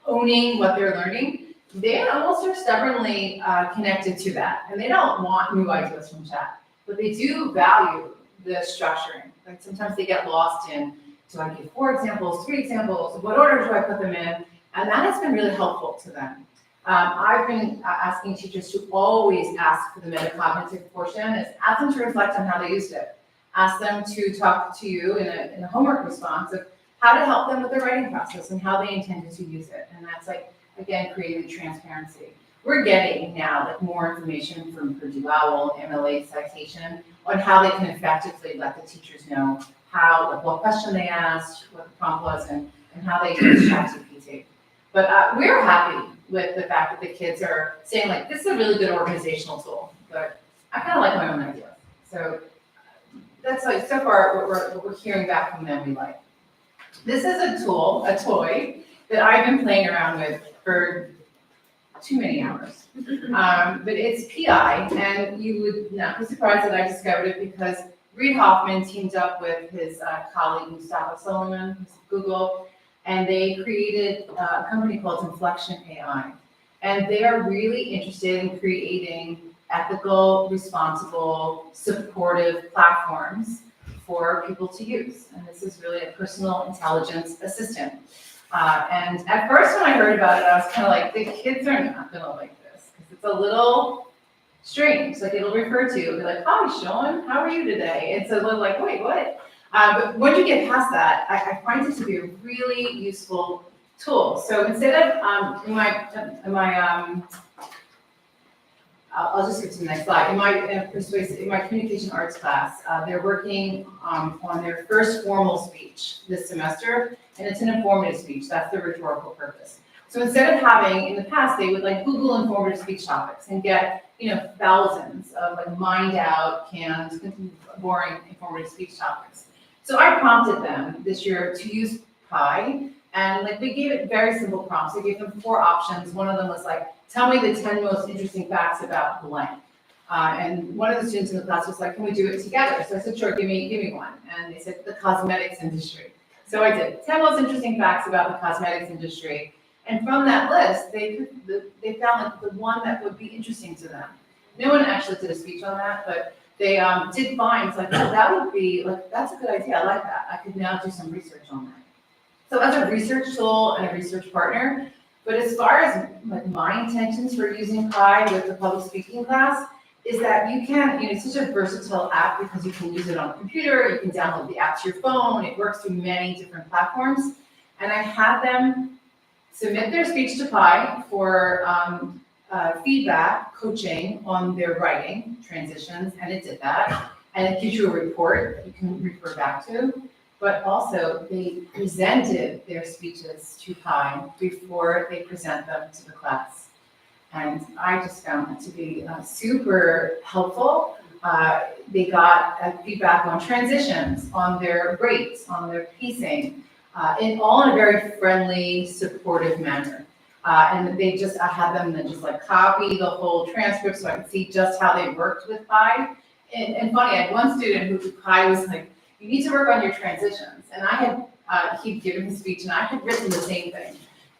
owning what they're learning, they almost are stubbornly connected to that. And they don't want new ideas from Chat, but they do value the structuring. Like sometimes they get lost in, do I give 4 examples, 3 examples, what order do I put them in? And that has been really helpful to them. I've been asking teachers to always ask for the metacognitive portion, is ask them to reflect on how they used it. Ask them to talk to you in a homework response of how to help them with the writing process and how they intended to use it. And that's like, again, creating the transparency. We're getting now like more information from Purdue OWL, MLA citation on how they can effectively let the teachers know how, like what question they asked, what the prompt was, and how they use ChatGPT. But we're happy with the fact that the kids are saying like, this is a really good organizational tool, but I kind of like my own idea. So that's like, so far what we're hearing back from them we like. This is a tool, a toy, that I've been playing around with for too many hours. But it's PI, and you would not be surprised that I discovered it because Reid Hoffman teamed up with his colleague Mustafa Solomon, who's at Google, and they created a company called Inflection AI. And they are really interested in creating ethical, responsible, supportive platforms for people to use. And this is really a personal intelligence assistant. And at first when I heard about it, I was kind of like, the kids are not gonna like this, because it's a little strange. Like it'll refer to you, it'll be like, hi, Sean, how are you today? It's a little like, wait, what? But once you get past that, I find it to be a really useful tool. So instead of, I'll just get to the next slide. In my communication arts class, they're working on their first formal speech this semester, and it's an informative speech. That's the rhetorical purpose. So instead of having, in the past, they would like Google informative speech topics and get, thousands of like mined out, canned, boring informative speech topics. So I prompted them this year to use Pi, and like we gave it very simple prompts. I gave them 4 options. One of them was like, tell me the 10 most interesting facts about blank. And one of the students in the class was like, can we do it together? So I said, sure, give me one. And they said, the cosmetics industry. So I did 10 most interesting facts about the cosmetics industry. And from that list, they found like the one that would be interesting to them. No one actually did a speech on that, but they did find, it's like, oh, that would be, like, that's a good idea, I like that. I could now do some research on that. So as a research tool and a research partner, but as far as like my intentions for using Pi with the public speaking class, is that you can, it's such a versatile app because you can use it on a computer, you can download the app to your phone, it works through many different platforms. And I had them submit their speech to Pi for feedback, coaching on their writing, transitions, and it did that. And it gives you a report that you can refer back to. But also, they presented their speeches to Pi before they present them to the class. And I just found that to be super helpful. They got feedback on transitions, on their rates, on their pacing, all in a very friendly, supportive manner. And they just, I had them then just like copy the whole transcript so I could see just how they worked with Pi. And funny, I had one student who Pi was like, you need to work on your transitions. And I had, he'd given his speech and I had written the same thing.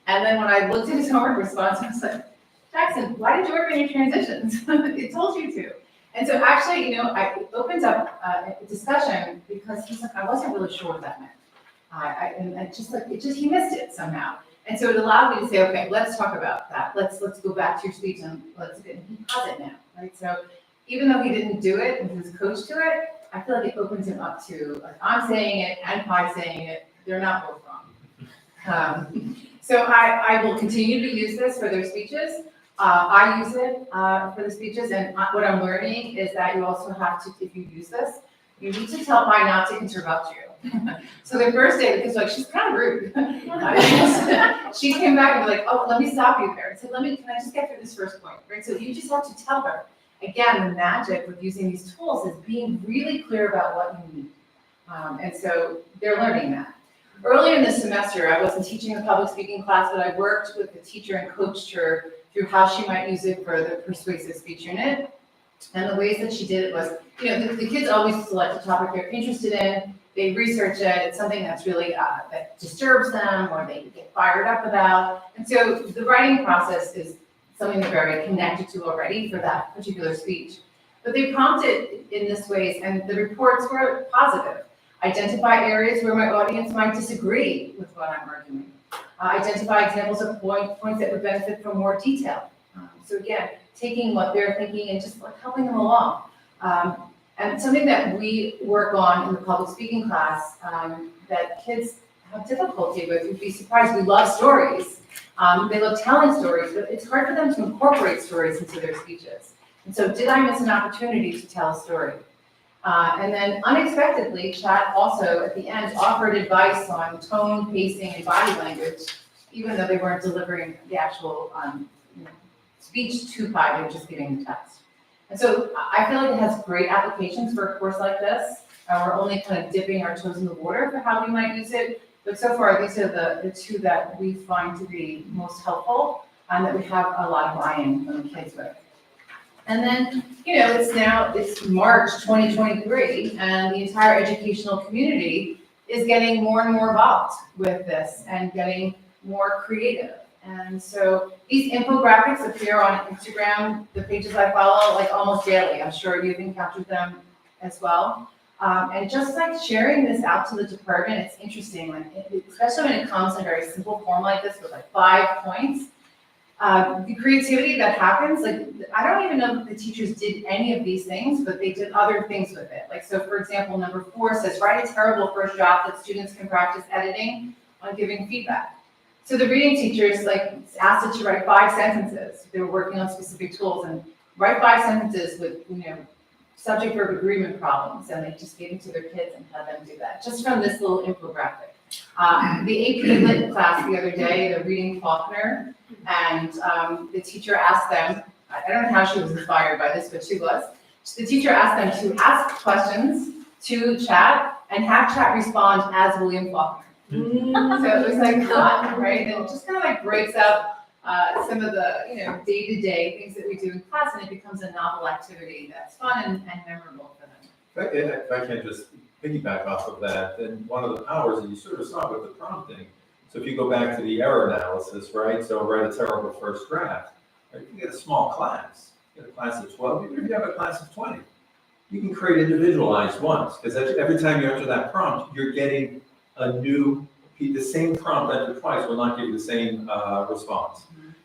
And then when I looked at his homework response, I was like, Jackson, why did you work on your transitions? It told you to. And so actually, it opens up a discussion because he's like, I wasn't really sure what that meant. He missed it somehow. And so it allowed me to say, okay, let's talk about that. Let's go back to your speech and he has it now, right? So even though he didn't do it and he was coached to it, I feel like it opens him up to, like, I'm saying it and Pi saying it, they're not both wrong. So I will continue to use this for their speeches. I use it for the speeches, and what I'm learning is that you also have to, if you use this, you need to tell Pi not to interrupt you. So the first day, the kids were like, she's kind of rude. She came back and was like, oh, let me stop you there. I said, can I just get through this first point, right? So you just have to tell her. Again, the magic with using these tools is being really clear about what you need. And so they're learning that. Earlier in the semester, I wasn't teaching a public speaking class, but I worked with the teacher and coached her through how she might use it for the persuasive speech unit. And the ways that she did it was, the kids always select a topic they're interested in, they research it, it's something that's really, that disturbs them or they get fired up about. And so the writing process is something they're very connected to already for that particular speech. But they prompted in this ways, and the reports were positive. Identify areas where my audience might disagree with what I'm arguing. Identify examples of points that would benefit from more detail. So again, taking what they're thinking and just like helping them along. And something that we work on in the public speaking class that kids have difficulty with, you'd be surprised, we love stories. They love telling stories, but it's hard for them to incorporate stories into their speeches. And so did I miss an opportunity to tell a story? And then unexpectedly, Chad also at the end offered advice on tone, pacing, and body language, even though they weren't delivering the actual speech to Pi, they were just giving the text. And so I feel like it has great applications for a course like this. We're only kind of dipping our toes in the water for how we might use it. But so far, these are the two that we find to be most helpful and that we have a lot of buy-in from the kids with. And then, it's March 2023, and the entire educational community is getting more and more involved with this and getting more creative And so these infographics appear on Instagram, the pages I follow, like almost daily. I'm sure you've encountered them as well. And just like sharing this out to the department, it's interesting, like, especially when it comes in a very simple form like this with like 5 points. The creativity that happens, like, I don't even know if the teachers did any of these things, but they did other things with it. Like, so for example, number 4 says, write a terrible first draft that students can practice editing on giving feedback. So the reading teachers like asked it to write 5 sentences. They were working on specific tools and write 5 sentences with, subject verb agreement problems, and they just gave them to their kids and had them do that, just from this little infographic. The AP Lit class the other day, the reading Faulkner, and the teacher asked them, I don't know how she was inspired by this, but she was. The teacher asked them to ask questions to chat and have chat respond as William Faulkner. So it was like fun, right? And it just kind of like breaks up some of the, day-to-day things that we do in class, and it becomes a novel activity that's fun and memorable for them. If I can just piggyback off of that, then one of the powers, and you sort of saw with the prompting, so if you go back to the error analysis, right, so write a terrible first draft, right, you can get a small class, you get a class of 12, even if you have a class of 20, you can create individualized ones, because every time you enter that prompt, you're getting the same prompt entered twice will not give you the same response.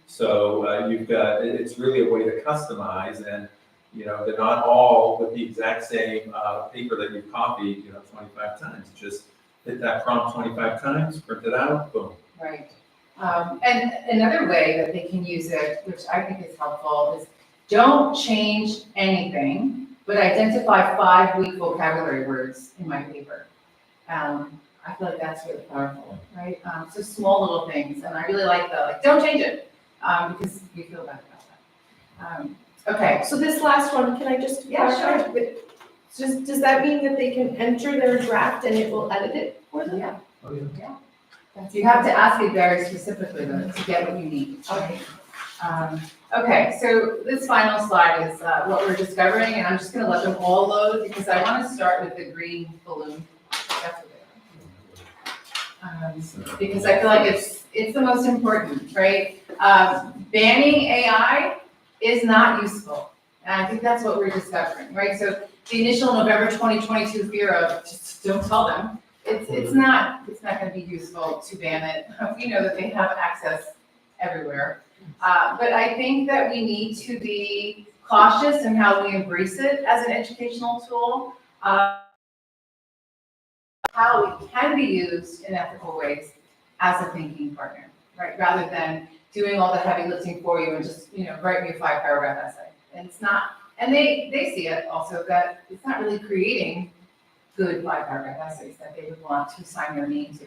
So you've got, it's really a way to customize, and they're not all with the exact same paper that you've copied 25 times. Just hit that prompt 25 times, print it out, boom. Right. And another way that they can use it, which I think is helpful, is don't change anything, but identify 5 weak vocabulary words in my paper. I feel like that's really powerful, right? So small little things, and I really like don't change it, because you feel bad about that. Okay. So this last one, can I just clarify? Sure. Does that mean that they can enter their draft and it will edit it for them? Yeah. Oh, yeah. You have to ask it very specifically though to get what you need. Okay. Okay, so this final slide is what we're discovering, and I'm just going to let them all load because I want to start with the green balloon. That's what they are. Because I feel like it's the most important, right? Banning AI is not useful, and I think that's what we're discovering, right? So the initial November 2022 fear of just don't tell them, it's not going to be useful to ban it. We know that they have access everywhere. But I think that we need to be cautious in how we embrace it as an educational tool, how it can be used in ethical ways as a thinking partner, right? Rather than doing all the heavy lifting for you and just, write me a 5-paragraph essay. And it's not, and they see it also that it's not really creating good 5-paragraph essays that they would want to sign their name to.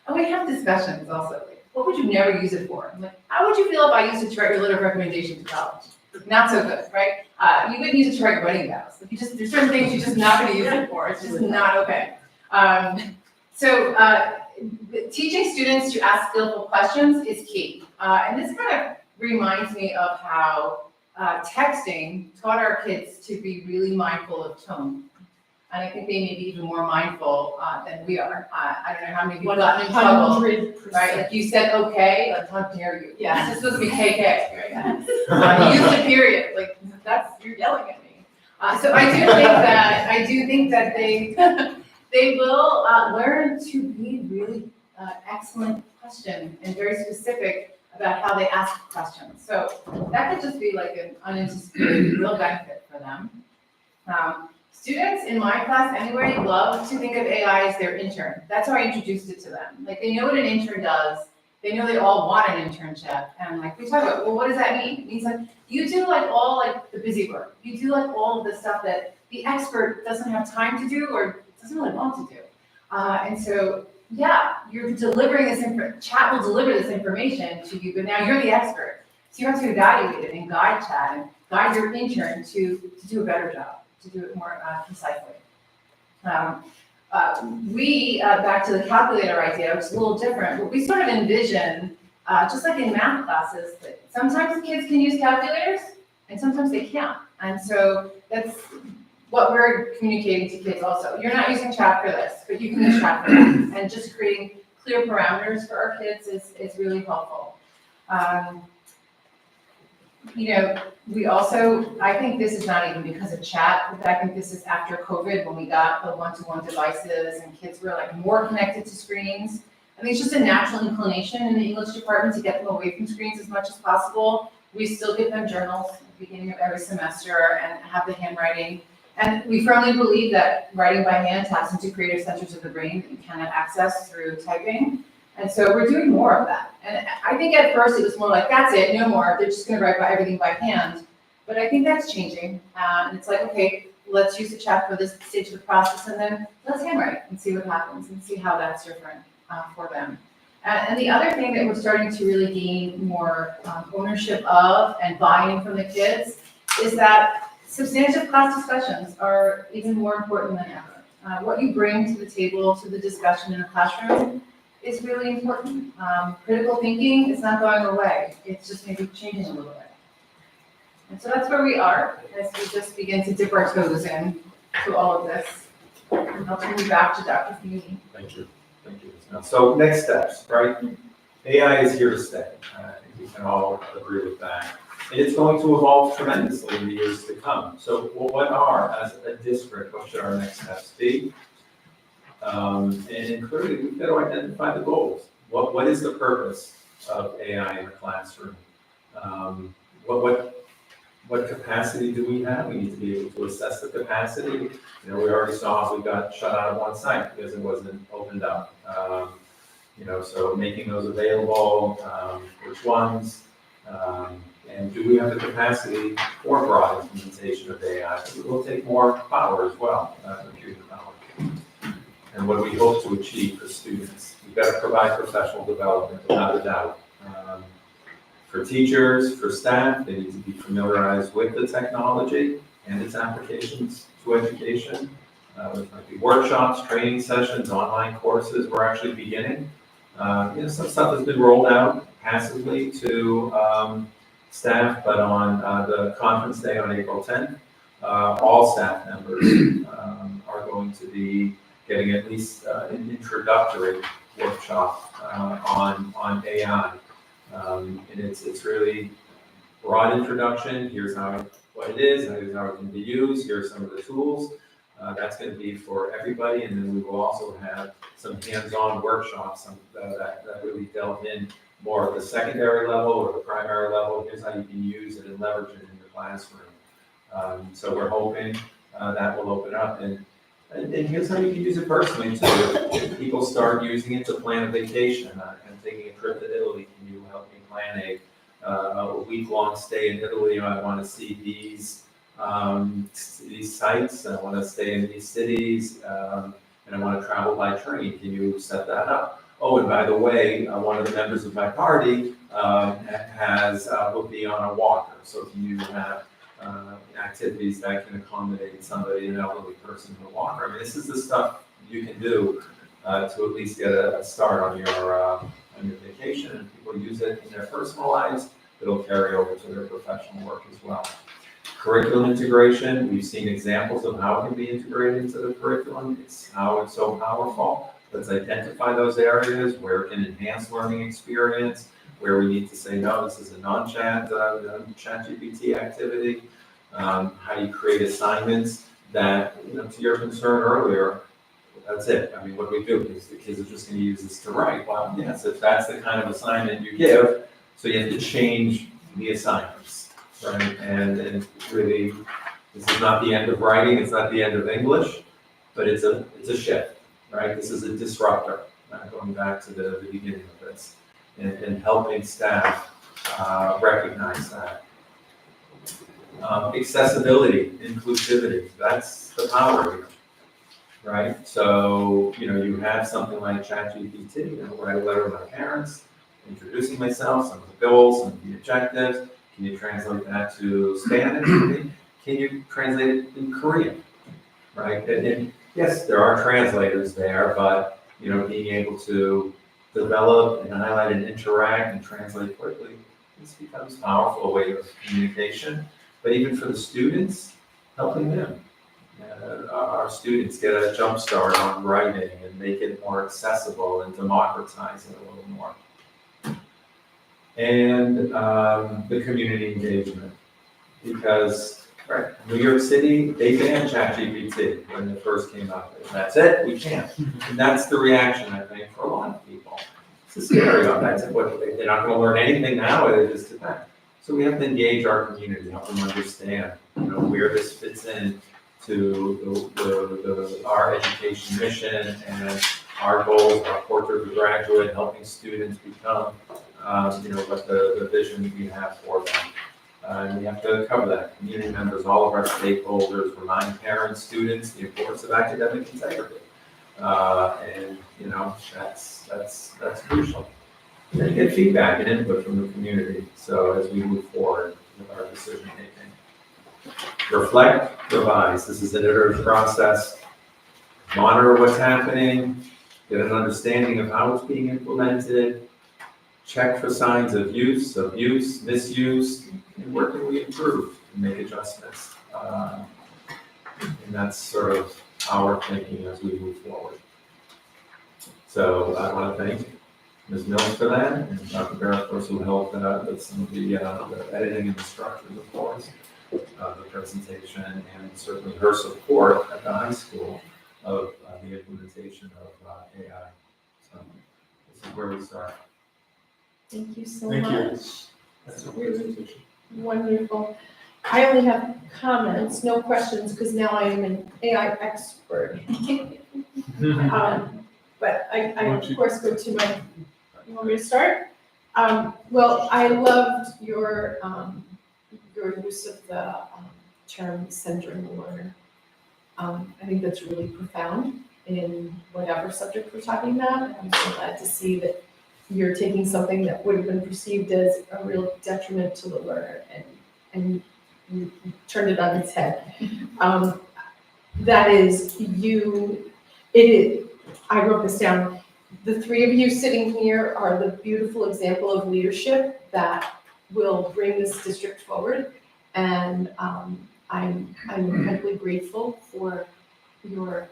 And we have discussions also, like, what would you never use it for? Like, how would you feel if I used it to write your letter of recommendation to college? Not so good, right? You wouldn't use it to write wedding vows. Like, there's certain things you're just not gonna use it for. It's just not okay. Teaching students to ask skillful questions is key. And this kind of reminds me of how texting taught our kids to be really mindful of tone. And I think they may be even more mindful than we are. I don't know how many people got in trouble, 100%. right? Like you said, okay, like how dare you? Yeah. It's supposed to be KK, right? You used a period, like you're yelling at me. So I do think that they will learn to be really excellent question and very specific about how they ask questions. So that could just be like an unanticipated real benefit for them. Students in my class anyway love to think of AI as their intern. That's how I introduced it to them. Like they know what an intern does. They know they all want an internship. And like we talk about, well, what does that mean? It means like you do like all like the busy work. You do like all of the stuff that the expert doesn't have time to do or doesn't really want to do. And so, yeah, you're delivering chat will deliver this information to you, but now you're the expert. So you have to evaluate it and guide chat and guide your intern to do a better job, to do it more concisely. Back to the calculator idea, which is a little different, but we sort of envision, just like in math classes, that sometimes kids can use calculators and sometimes they can't. And so that's what we're communicating to kids also. You're not using chat for this, but you can use chat for that. And just creating clear parameters for our kids is really helpful. You know, we also, I think this is not even because of chat, but I think this is after COVID, when we got the one-to-one devices and kids were like more connected to screens. I think it's just a natural inclination in the English department to get them away from screens as much as possible. We still give them journals at the beginning of every semester and have the handwriting. And we firmly believe that writing by hand taps into creative centers of the brain that you cannot access through typing. And so we're doing more of that. And I think at first it was more like, that's it, no more. They're just gonna write everything by hand. But I think that's changing. And it's like, okay, let's use the chat for this stage of the process, and then let's handwrite and see what happens and see how that's different for them. And the other thing that we're starting to really gain more ownership of and buy-in from the kids is that substantive class discussions are even more important than ever. What you bring to the table, to the discussion in a classroom is really important. Critical thinking is not going away. It's just maybe changing a little bit. And so that's where we are as we just begin to dip our toes in to all of this. And I'll turn you back to Dr. Feeney. Thank you. Thank you. So next steps, right? AI is here to stay. I think we can all agree with that. And it's going to evolve tremendously in the years to come. So what are, as a district, what should our next steps be? And clearly, we've got to identify the goals. What is the purpose of AI in the classroom? What capacity do we have? We need to be able to assess the capacity. You know, we already saw we got shut out of one site because it wasn't opened up. You know, so making those available, which ones, and do we have the capacity for broad implementation of AI? It will take more power as well, computing power. And what do we hope to achieve for students? We've got to provide professional development, without a doubt. For teachers, for staff, they need to be familiarized with the technology and its applications to education. There might be workshops, training sessions, online courses. We're actually beginning. You know, some stuff has been rolled out passively to staff, but on the conference day on April 10th, all staff members are going to be getting at least an introductory workshop on AI. And it's really broad introduction. Here's what it is, here's how it can be used, here's some of the tools. That's going to be for everybody, and then we will also have some hands-on workshops that really delve in more at the secondary level or the primary level. Here's how you can use it and leverage it in your classroom. So we're hoping that will open up, and here's how you can use it personally too. If people start using it to plan a vacation. I'm taking a trip to Italy. Can you help me plan a week-long stay in Italy? I want to see these sites. I want to stay in these cities, and I want to travel by train. Can you set that up? Oh, and by the way, one of the members of my party will be on a walker. So can you have activities that can accommodate somebody, an elderly person in a walker? I mean, this is the stuff you can do to at least get a start on your vacation, and people use it in their personal lives. It'll carry over to their professional work as well. Curriculum integration, we've seen examples of how it can be integrated into the curriculum. It's how it's so powerful. Let's identify those areas where it can enhance learning experience, where we need to say, no, this is a non-chat GPT activity. How do you create assignments that, you know, to your concern earlier, that's it. I mean, what do we do? Because the kids are just going to use this to write. Well, yes, if that's the kind of assignment you give, so you have to change the assignments, right? And really, this is not the end of writing. It's not the end of English, but it's a shift, right? This is a disruptor. Going back to the beginning of this, and helping staff recognize that. Accessibility, inclusivity, that's the power here, right? So, you know, you have something like ChatGPT, you know, write a letter to my parents, introducing myself, some of the goals, some of the objectives. Can you translate that to Spanish? Can you translate it in Korean, right? And yes, there are translators there, but, you know, being able to develop and highlight and interact and translate quickly, this becomes a powerful way of communication. But even for the students, helping them. Our students get a jump start on writing and make it more accessible and democratize it a little more. and the community engagement. Because, right, New York City, they banned ChatGPT when it first came out. And that's it, we can't. And that's the reaction, I think, for a lot of people. It's scary on that. They're not gonna learn anything now, they just depend. So we have to engage our community, help them understand, where this fits in to our education mission and our goals, our portrait of a graduate, helping students become, what the vision we have for them. And we have to cover that. Community members, all of our stakeholders, remind parents, students, the importance of academic integrity. And, that's crucial. And then get feedback and input from the community. So as we move forward with our decision making. Reflect, revise. This is an iterative process. Monitor what's happening, get an understanding of how it's being implemented, check for signs of use, abuse, misuse, and where can we improve and make adjustments. And that's sort of our thinking as we move forward. So I want to thank Ms. Mills for that, and Dr. Barrett, of course, who helped with some of the editing and the structure, of course, the presentation, and certainly her support at the high school of the implementation of AI. So this is where we start. Thank you so Thank you. much. That's a presentation. Wonderful. I only have comments, no questions, because now I am an AI expert. But I of course go to my, you want me to start? Well, I loved your use of the term centering the learner. I think that's really profound in whatever subject we're talking about. I'm so glad to see that you're taking something that would have been perceived as a real detriment to the learner and you turned it on its head. That is, I wrote this down. The three of you sitting here are the beautiful example of leadership that will bring this district forward. And I'm incredibly grateful for your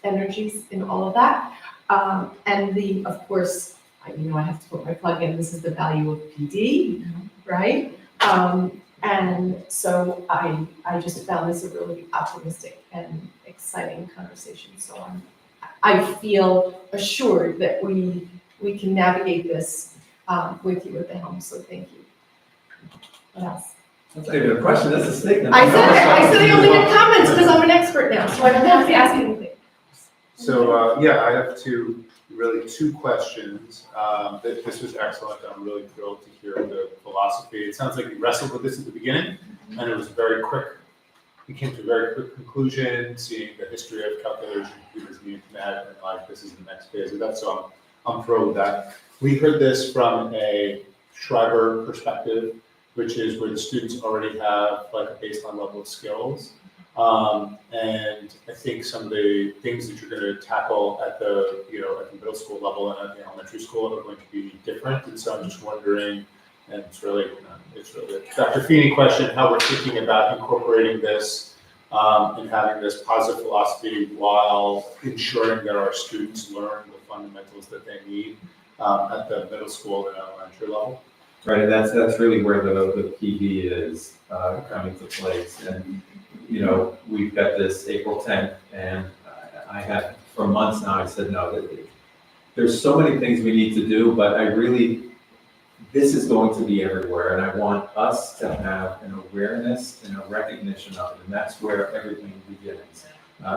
energies in all of that. And of course, I have to put my plug in, this is the value of PD, right? And so I just found this a really optimistic and exciting conversation. So I feel assured that we can navigate this with you at the helm, so thank you. What else? That's not even a question, that's a statement. I said I only get comments because I'm an expert now, so I don't have to ask anything. So, I have two questions. This was excellent. I'm really thrilled to hear the philosophy. It sounds like you wrestled with this at the beginning, and it was very quick. You came to a very quick conclusion, seeing the history of calculators and computers and the internet, and this is the next phase of that. So I'm thrilled with that. We heard this from a Schreiber perspective, which is where the students already have a baseline level of skills. And I think some of the things that you're going to tackle at the middle school level and at the elementary school are going to be different. And so I'm just wondering, and it's really a Dr. Feeney question, how we're thinking about incorporating this and having this positive philosophy while ensuring that our students learn the fundamentals that they need at the middle school and elementary level. Right, and that's really where the PD is coming to place. And, we've got this April 10th, and I have, for months now, I said, no, there's so many things we need to do, but this is going to be everywhere, and I want us to have an awareness and a recognition of it, and that's where everything begins.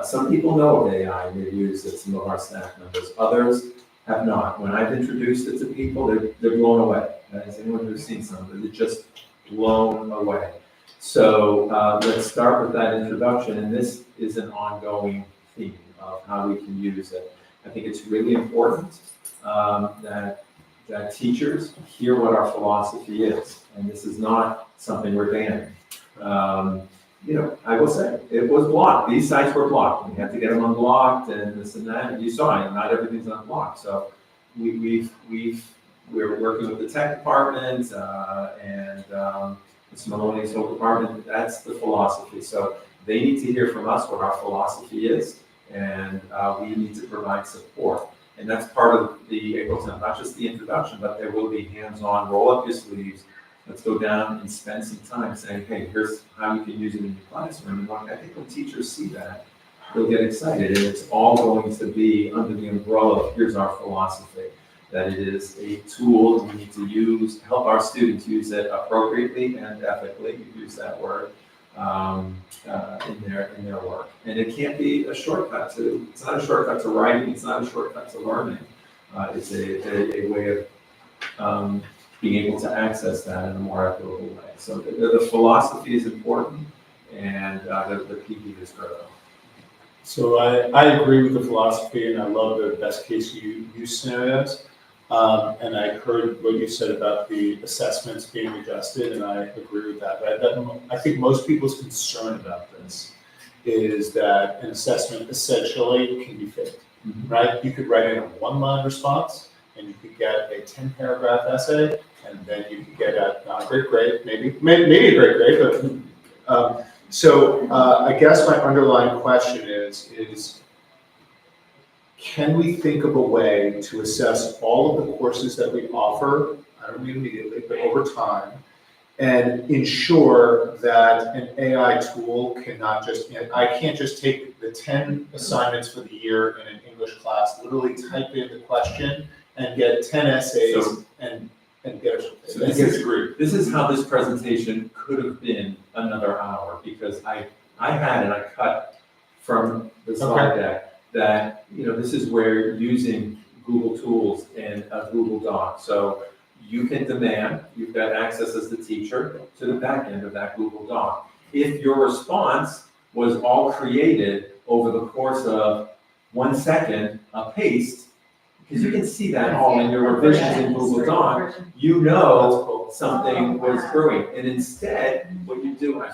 Some people know of AI, and they've used it, some of our staff members. Others have not. When I've introduced it to people, they're blown away. As anyone who's seen some of it, they're just blown away. So let's start with that introduction, and this is an ongoing theme of how we can use it. I think it's really important that teachers hear what our philosophy is, and this is not something we're banning. I will say, it was blocked. These sites were blocked. We had to get them unblocked and this and that, and you saw it, not everything's unblocked. So we're working with the tech department and the Maloney's whole department. That's the philosophy. So they need to hear from us what our philosophy is, and we need to provide support. And that's part of the April 10th, not just the introduction, but there will be hands-on, roll up your sleeves. Let's go down and spend some time saying, hey, here's how you can use it in your classroom. And I think when teachers see that, they'll get excited. And it's all going to be under the umbrella of, here's our philosophy, that it is a tool we need to use, help our students use it appropriately and ethically, you use that word, in their work. And it can't be a shortcut to, it's not a shortcut to writing, it's not a shortcut to learning. It's a way of being able to access that in a more equitable way. So the philosophy is important, and the PD is critical. So I agree with the philosophy, and I love the best case use scenarios. And I heard what you said about the assessments being adjusted, and I agree with that. Right? I think most people's concern about this is that an assessment essentially can be faked, right? You could write in a one-line response, and you could get a 10-paragraph essay, and then you could get not a great grade, maybe a great grade, but so I guess my underlying question is can we think of a way to assess all of the courses that we offer, I don't mean immediately, but over time, and ensure that an AI tool cannot I can't just take the 10 assignments for the year in an English class, literally type in the question and get 10 essays and get a. So this is how this presentation could have been another hour, because I had and I cut from the slide deck that, this is where using Google tools and a Google Doc. So you can demand, you've got access as the teacher to the back end of that Google Doc. If your response was all created over the course of 1 second, a paste, because you can see that all in your revisions in Google Doc, something was brewing. And instead, what you do, I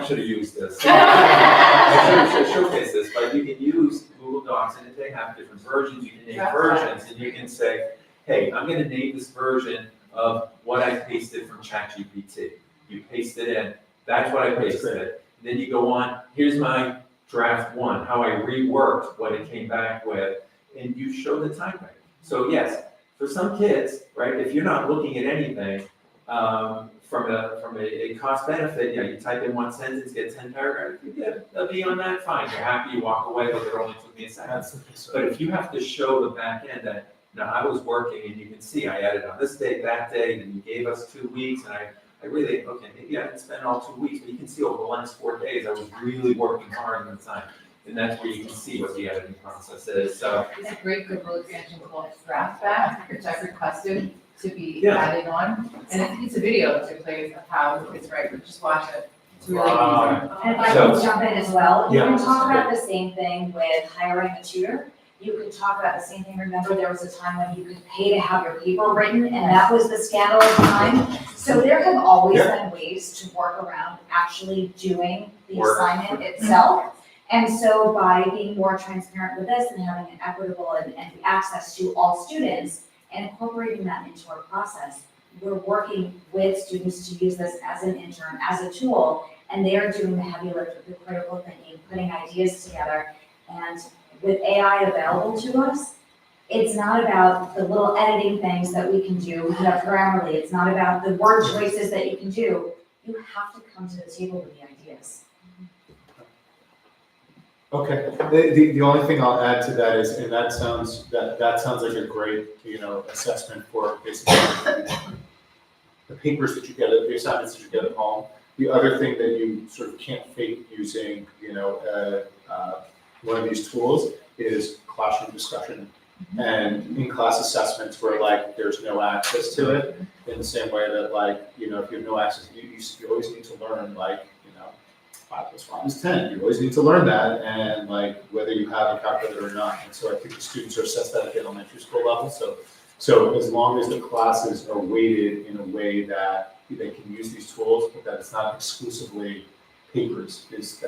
should have used this. I should showcase this, but you can use Google Docs, and if they have different versions, you can name versions, and you can say, hey, I'm gonna name this version of what I pasted from ChatGPT. You paste it in, that's what I pasted. Then you go on, here's my draft one, how I reworked what it came back with, and you show the time frame. So yes, for some kids, right, if you're not looking at anything, from a cost benefit, you type in one sentence, get 10 paragraphs, they'll be on that, fine, you're happy, you walk away, but it only took me a second. But if you have to show the back end that, now I was working, and you can see I added on this date, that date, and you gave us 2 weeks, and I really, okay, maybe I didn't spend all 2 weeks, but you can see over the last 4 days, I was really working hard on the time. And that's where you can see what the editing process is, so. It's a great Google extension called Draft Back, which I've requested to be added on. And it's a video that plays of how it's right, but just watch it. It's really easy. And if I can jump in as well, you can talk about the same thing with hiring a tutor. You could talk about the same thing. Remember, there was a time when you could pay to have your paper written, and that was the scandal of the time. So there have always been ways to work around actually doing the assignment itself. And so by being more transparent with this and having an equitable and the access to all students and incorporating that into our process, we're working with students to use this as an intern, as a tool, and they are doing the heavy lift of the critical thinking, putting ideas together. And with AI available to us, it's not about the little editing things that we can do grammarly. It's not about the word choices that you can do. You have to come to the table with the ideas. Okay, the only thing I'll add to that is, and that sounds like a great, assessment for basically the papers that you get, the assignments that you get at home. The other thing that you sort of can't fake using, one of these tools is classroom discussion. And in-class assessments where there's no access to it, in the same way that if you have no access, you always need to learn 5 + 5 is 10. You always need to learn that, and whether you have a calculator or not. And so I think the students are assessed that at the elementary school level. So as long as the classes are weighted in a way that they can use these tools, but that it's not exclusively papers, is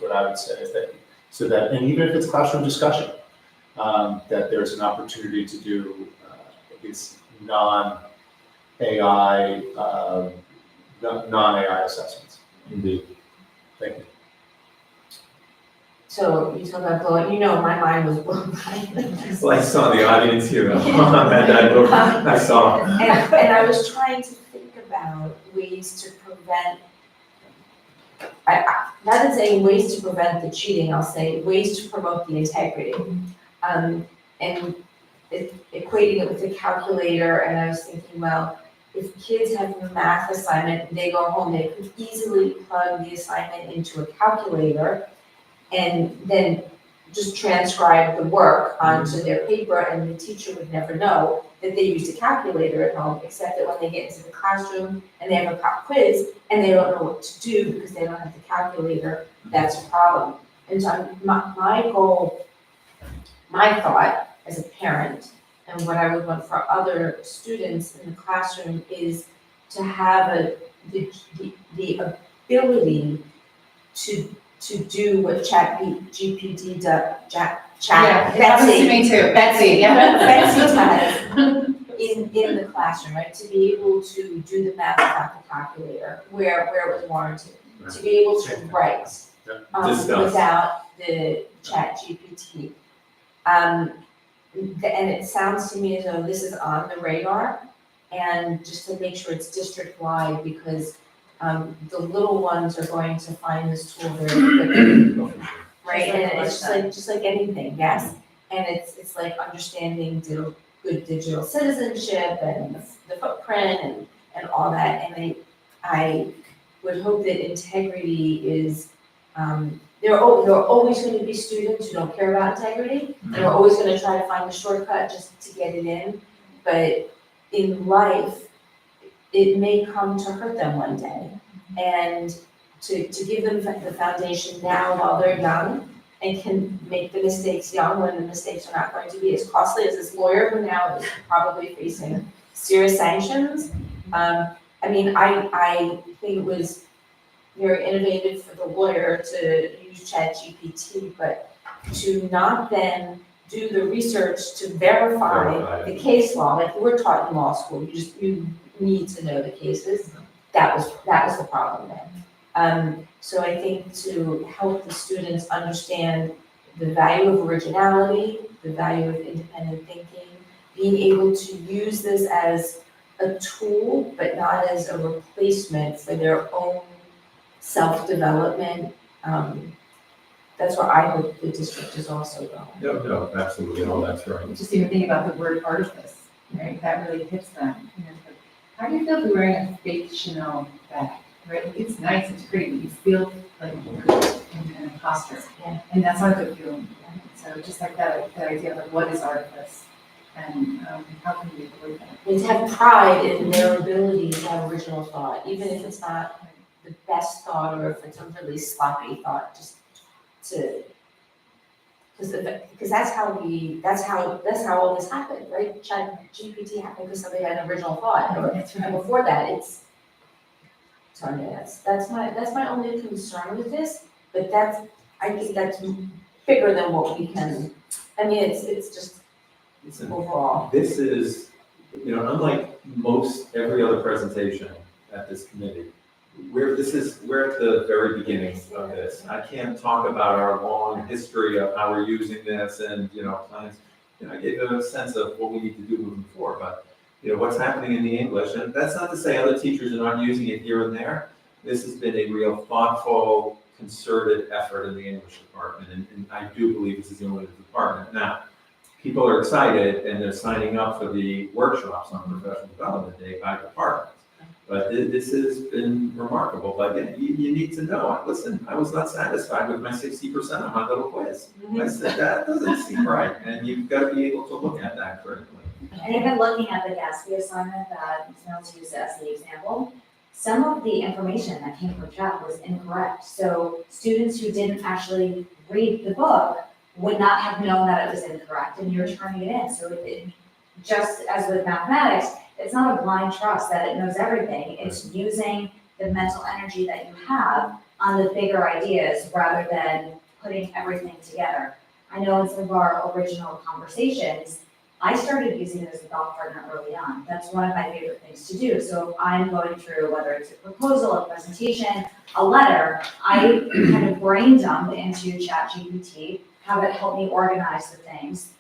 what I would say. And even if it's classroom discussion, that there's an opportunity to do these non-AI assessments. Indeed. Thank you. So you talk about blowing, you know, my mind was blown by this. Well, I saw the audience here, that look, I saw. And I was trying to think about ways to prevent, rather than saying ways to prevent the cheating, I'll say ways to promote the integrity. And equating it with the calculator, and I was thinking, well, if kids have a math assignment and they go home, they could easily plug the assignment into a calculator and then just transcribe the work onto their paper, and the teacher would never know that they used a calculator at home, except that when they get into the classroom and they have a pop quiz and they don't know what to do because they don't have the calculator, that's a problem. And so my goal, my thought as a parent, and what I would want for other students in the classroom is to have the ability to do what GPT does, Yeah, it happens to me too, Betsy, yeah. Betsy does in the classroom, right? To be able to do the math without the calculator, where it was warranted. To be able to write, Discuss. without the chat GPT. And it sounds to me as though this is on the radar, and just to make sure it's district-wide, because the little ones are going to find this tool very quickly, right? And it's just like anything, yes. And it's like understanding good digital citizenship and the footprint and all that. And I would hope that integrity is, there are always going to be students who don't care about integrity, and are always going to try to find a shortcut just to get it in. But in life, it may come to hurt them one day. And to give them the foundation now while they're young and can make the mistakes young, when the mistakes are not going to be as costly as this lawyer who now is probably facing serious sanctions. I mean, I think it was very innovative for the lawyer to use ChatGPT, but to not then do the research to verify the case law, like we're taught in law school, you need to know the cases. That was the problem then. So I think to help the students understand the value of originality, the value of independent thinking, being able to use this as a tool, but not as a replacement for their own self-development. That's where I hope the district is also going. No, absolutely, no, that's right. Just even think about the word artifice, right? That really hits them. You know, like, how do you feel if you're wearing a fake Chanel bag, right? Like, it's nice, it's pretty, but you feel like good and imposter. Yeah. And that's not a good feeling. So just like that idea of like, what is artifice? And how can we avoid that? And to have pride in their ability to have original thought, even if it's not the best thought or if it's a really sloppy thought, just to, because that's how all this happened, right? GPT happened because somebody had an original thought, and before that, sorry, that's my only concern with this, but I think that's bigger than what we can, I mean, it's just overall. This is, unlike every other presentation at this committee, we're at the very beginning of this. I can't talk about our long history of how we're using this and, plans. I gave you a sense of what we need to do moving forward, but, what's happening in the English, and that's not to say other teachers are not using it here and there. This has been a real thoughtful, concerted effort in the English department, and I do believe this is the only department. Now, people are excited and they're signing up for the workshops on professional development day by departments. But this has been remarkable. But again, you need to know, listen, I was not satisfied with my 60% on my little quiz. I said, that doesn't seem right. And you've got to be able to look at that critically. And even looking at the GASP assignment that Ms. used as the example, some of the information that came from chat was incorrect. So students who didn't actually read the book would not have known that it was incorrect, and you're turning it in. So just as with mathematics, it's not a blind trust that it knows everything. It's using the mental energy that you have on the bigger ideas rather than putting everything together. I know in some of our original conversations, I started using it as a thought partner early on. That's one of my favorite things to do. So if I'm going through, whether it's a proposal, a presentation, a letter, I kind of brain dump into ChatGPT, have it help me organize the things.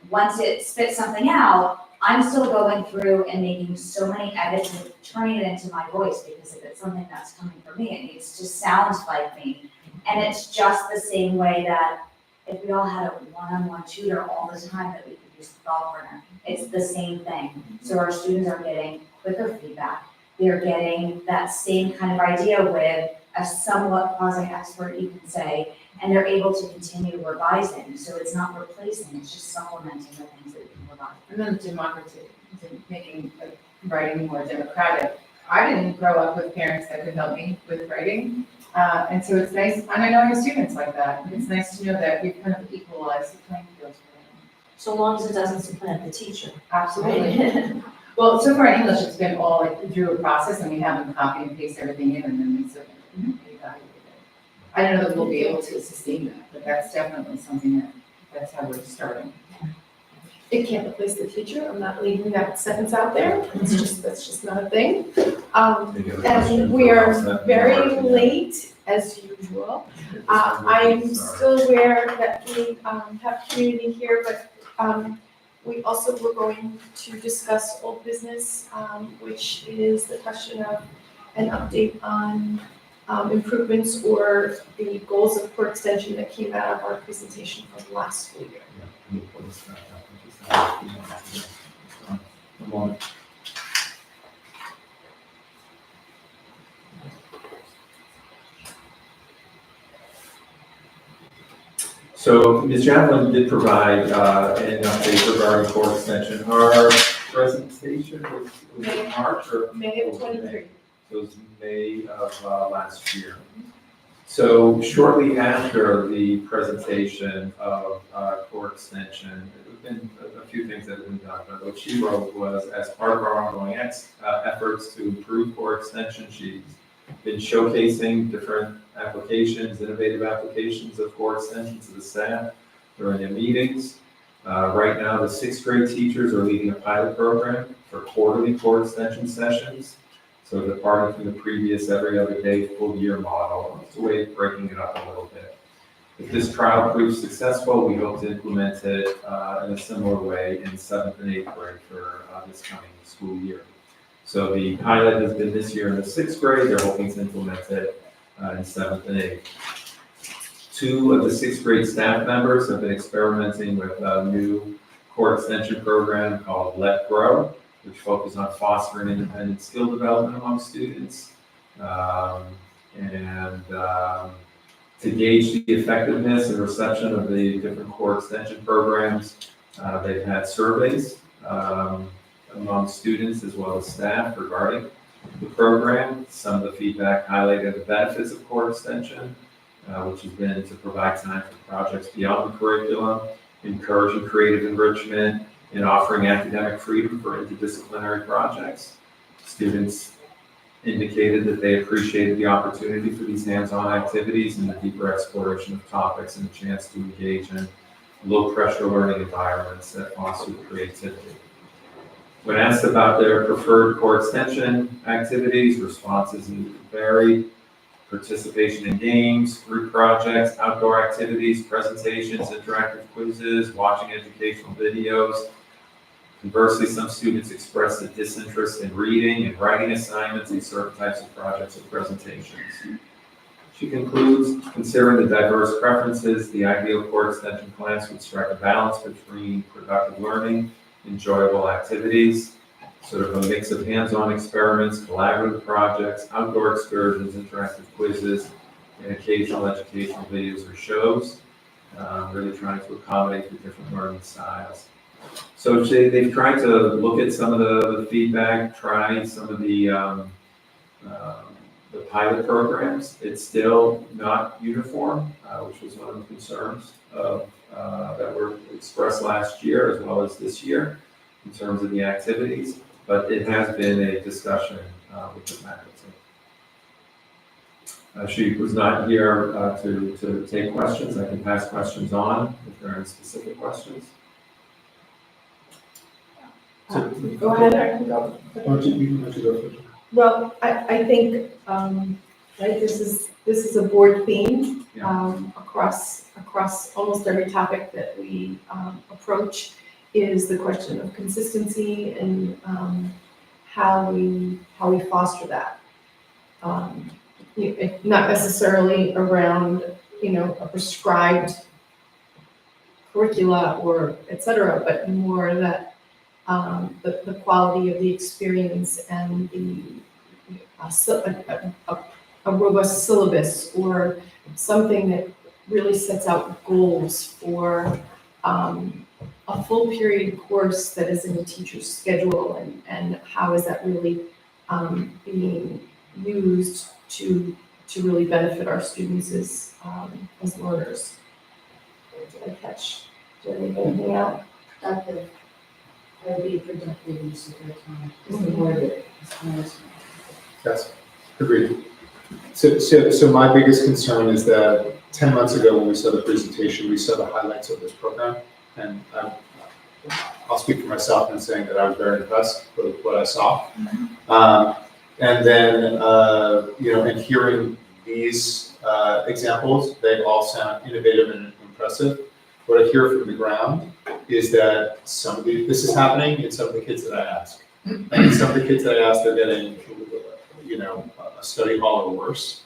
Once it spits something out, I'm still going through and making so many edits and turning it into my voice, because if it's something that's coming from me, it needs to sound like me. And it's just the same way that if we all had a one-on-one tutor all the time that we could use the thought partner, it's the same thing. So our students are getting quicker feedback. They're getting that same kind of idea with a somewhat quasi-expert, you can say, and they're able to continue revising. So it's not replacing, it's just supplementing the things that you can revise. And then making writing more democratic. I didn't grow up with parents that could help me with writing. And so it's nice, and I know I have students like that. It's nice to know that we've kind of equalized the playing field for them. So long as it doesn't supplant the teacher. Absolutely. Well, so far in English, it's been all like through a process, and we have them copy and paste everything in, and then they sort of evaluate it. I don't know that we'll be able to sustain that, but that's definitely something that's how we're starting. It can't replace the teacher, I'm not leaving that sentence out there, that's just not a thing. And we are very late, as usual. I'm still aware that we have community here, but we also were going to discuss old business, which is the question of an update on improvements or the goals of core extension that came out of our presentation from last school year. So Ms. Javelin did provide an update regarding core extension. Our presentation was in March or? May of 23. So it was May of last year. So shortly after the presentation of core extension, there have been a few things that have been done. But what she wrote was, as part of our ongoing efforts to improve core extension, she's been showcasing different applications, innovative applications of core extension to the staff during their meetings. Right now, the 6th grade teachers are leading a pilot program for quarterly core extension sessions. So departing from the previous every other day full year model, it's a way of breaking it up a little bit. If this trial proves successful, we hope to implement it in a similar way in 7th and 8th grade for this coming school year. So the pilot has been this year in the 6th grade, they're hoping to implement it in 7th and 8th. 2 of the 6th grade staff members have been experimenting with a new core extension program called Let Grow, which focuses on fostering independent skill development among students. To gauge the effectiveness and reception of the different core extension programs, they've had surveys among students as well as staff regarding the program. Some of the feedback highlighted the benefits of core extension, which has been to provide time for projects beyond the curriculum, encouraging creative enrichment, and offering academic freedom for interdisciplinary projects. Students indicated that they appreciated the opportunity for these hands-on activities and the deeper exploration of topics and a chance to engage in low-pressure learning environments that foster creativity. When asked about their preferred core extension activities, responses varied. Participation in games, group projects, outdoor activities, presentations, interactive quizzes, watching educational videos. Conversely, some students expressed a disinterest in reading and writing assignments and certain types of projects or presentations. She concludes, considering the diverse preferences, the ideal core extension class would strike a balance between productive learning, enjoyable activities, sort of a mix of hands-on experiments, collaborative projects, outdoor excursions, interactive quizzes, and occasional educational videos or shows, really trying to accommodate the different learning styles. So they've tried to look at some of the feedback, try some of the pilot programs. It's still not uniform, which was one of the concerns that were expressed last year as well as this year in terms of the activities, but it has been a discussion with the faculty. She was not here to take questions. I can pass questions on if there are any specific questions. Go ahead, I can go. Why don't you go first? Well, I think, right, this is a board theme, across almost every topic that we, approach, is the question of consistency and, how we foster that. Not necessarily around, a prescribed curricula or et cetera, but more that, the quality of the experience and a robust syllabus or something that really sets out goals for a full period course that is in the teacher's schedule and how is that really being used to really benefit our students as learners. Did I catch? Did I leave anything out? Productive, that would be a productive use of their time, is the word it. Yes, agreed. So my biggest concern is that 10 months ago when we saw the presentation, we saw the highlights of this program. And I'll speak for myself in saying that I was very impressed with what I saw. And then, in hearing these examples, they all sound innovative and impressive. What I hear from the ground is that this is happening in some of the kids that I ask. And some of the kids that I ask, they're getting, a study hall or worse.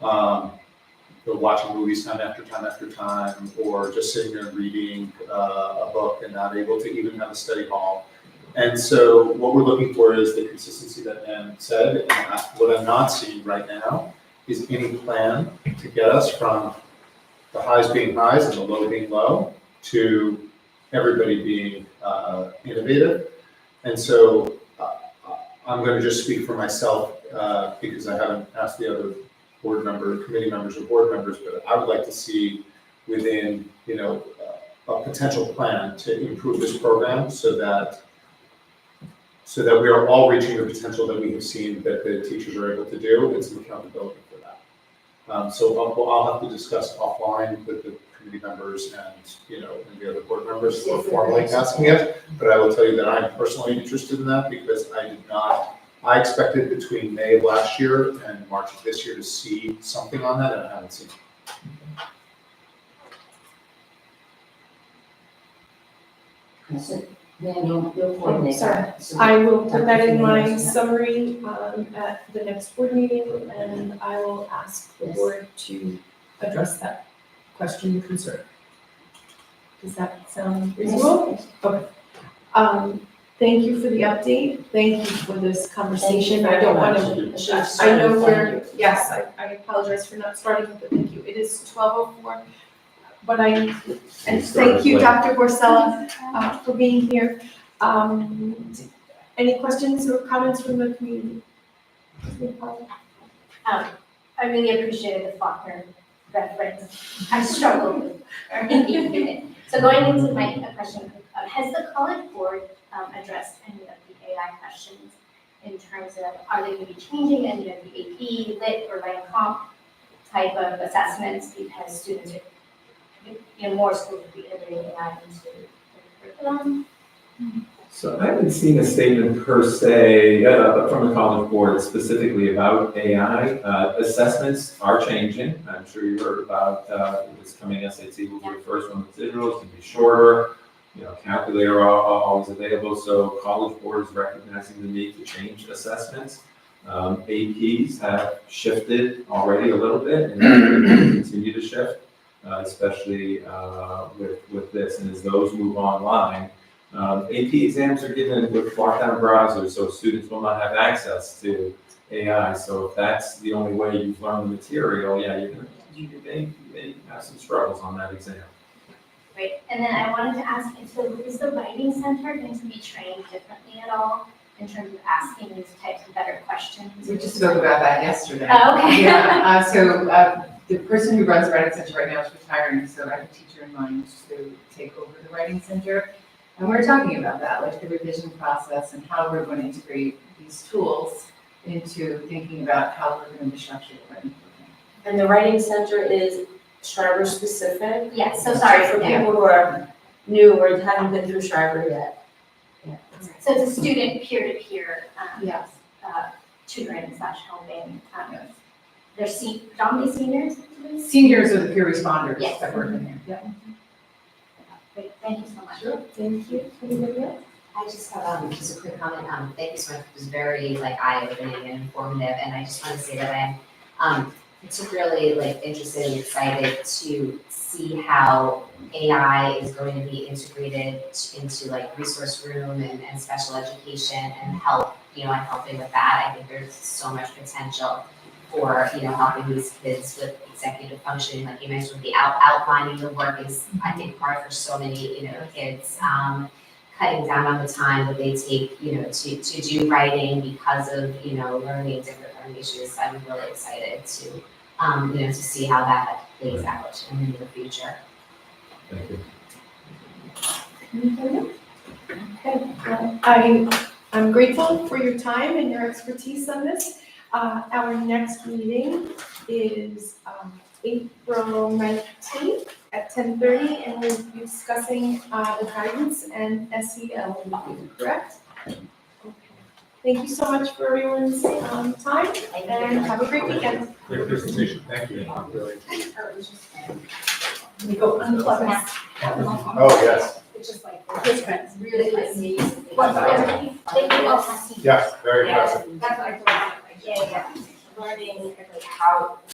They're watching movies time after time, or just sitting there and reading a book and not able to even have a study hall. And so what we're looking for is the consistency that Ann said, and what I'm not seeing right now is any plan to get us from the highs being highs and the low being low to everybody being innovative. And so I'm going to just speak for myself because I haven't asked the other board members, committee members, or board members, but I would like to see within, a potential plan to improve this program so that we are all reaching the potential that we have seen that the teachers are able to do and some accountability for that. So I'll have to discuss offline with the committee members and, and the other board members who are formally asking it. But I will tell you that I'm personally interested in that because I expected between May of last year and March of this year to see something on that, and I haven't seen it. Then you'll coordinate that. Sorry, I will put that in my summary at the next board meeting, and I will ask the board to address that question and concern. Does that sound reasonable? Okay. Thank you for the update. Thank you for this conversation. I don't want to, I know yes, I apologize for not starting, but thank you. It is 12:04. But and thank you, Dr. Borsella, for being here. Any questions or comments from the community? I really appreciated the Faulkner reference. I struggled with it. So going into my question, has the college board addressed any of the AI questions in terms of are they going to be changing any of the AP, Lit, or Writing Comp type of assessments because students are, more schools will be integrating AI into their curriculum? So I haven't seen a statement per se from the College Board specifically about AI. Assessments are changing. I'm sure you heard about this coming SAT will be the first one with digital. It's going to be shorter. Calculator are always available. So College Board is recognizing the need to change assessments. APs have shifted already a little bit and will continue to shift, especially with this. And as those move online, AP exams are given with lockdown browsers, so students will not have access to AI. So if that's the only way you've learned the material, you may have some struggles on that exam. Great. And then I wanted to ask, so is the Writing Center going to be trained differently at all in terms of asking these types of better questions? We just spoke about that yesterday. Oh, okay. Yeah, so the person who runs the Writing Center right now is retiring, so I have a teacher in mind to take over the Writing Center. And we're talking about that, like the revision process and how we're going to integrate these tools into thinking about how we're going to structure the writing program. And the Writing Center is Shriver specific? Yes, so sorry For people who are new or haven't been through Shriver yet. So So it's a student peer-to-peer, Yes. tutoring slash helping, they're predominantly seniors? Seniors are the peer responders Yes. that work in there. Yep. Great, thank you so much. Sure, thank you. Anybody else? I just have just a quick comment. Thank you so much. It was very like eye-opening and informative, and I just want to say that I'm particularly like interested and excited to see how AI is going to be integrated into like resource room and special education and help, and helping with that. I think there's so much potential for, helping these kids with executive functioning, like you mentioned, the outlining the work is, I think, hard for so many, kids. Cutting down on the time that they take, to do writing because of, learning different learning issues. I'm really excited to, to see how that plays out in the near future. Thank you. Anybody else? Okay, well, I'm grateful for your time and your expertise on this. Our next meeting is April 19th at 10:30, and we'll be discussing the guidance and SEL, correct? Okay. Thank you so much for everyone's time, and have a great weekend. Great presentation, thank you. Really. We go unplug now. Oh, yes, It's just like, His friends, really amazing. thank you all. yes, very impressive. That's what I thought, like, learning, like, how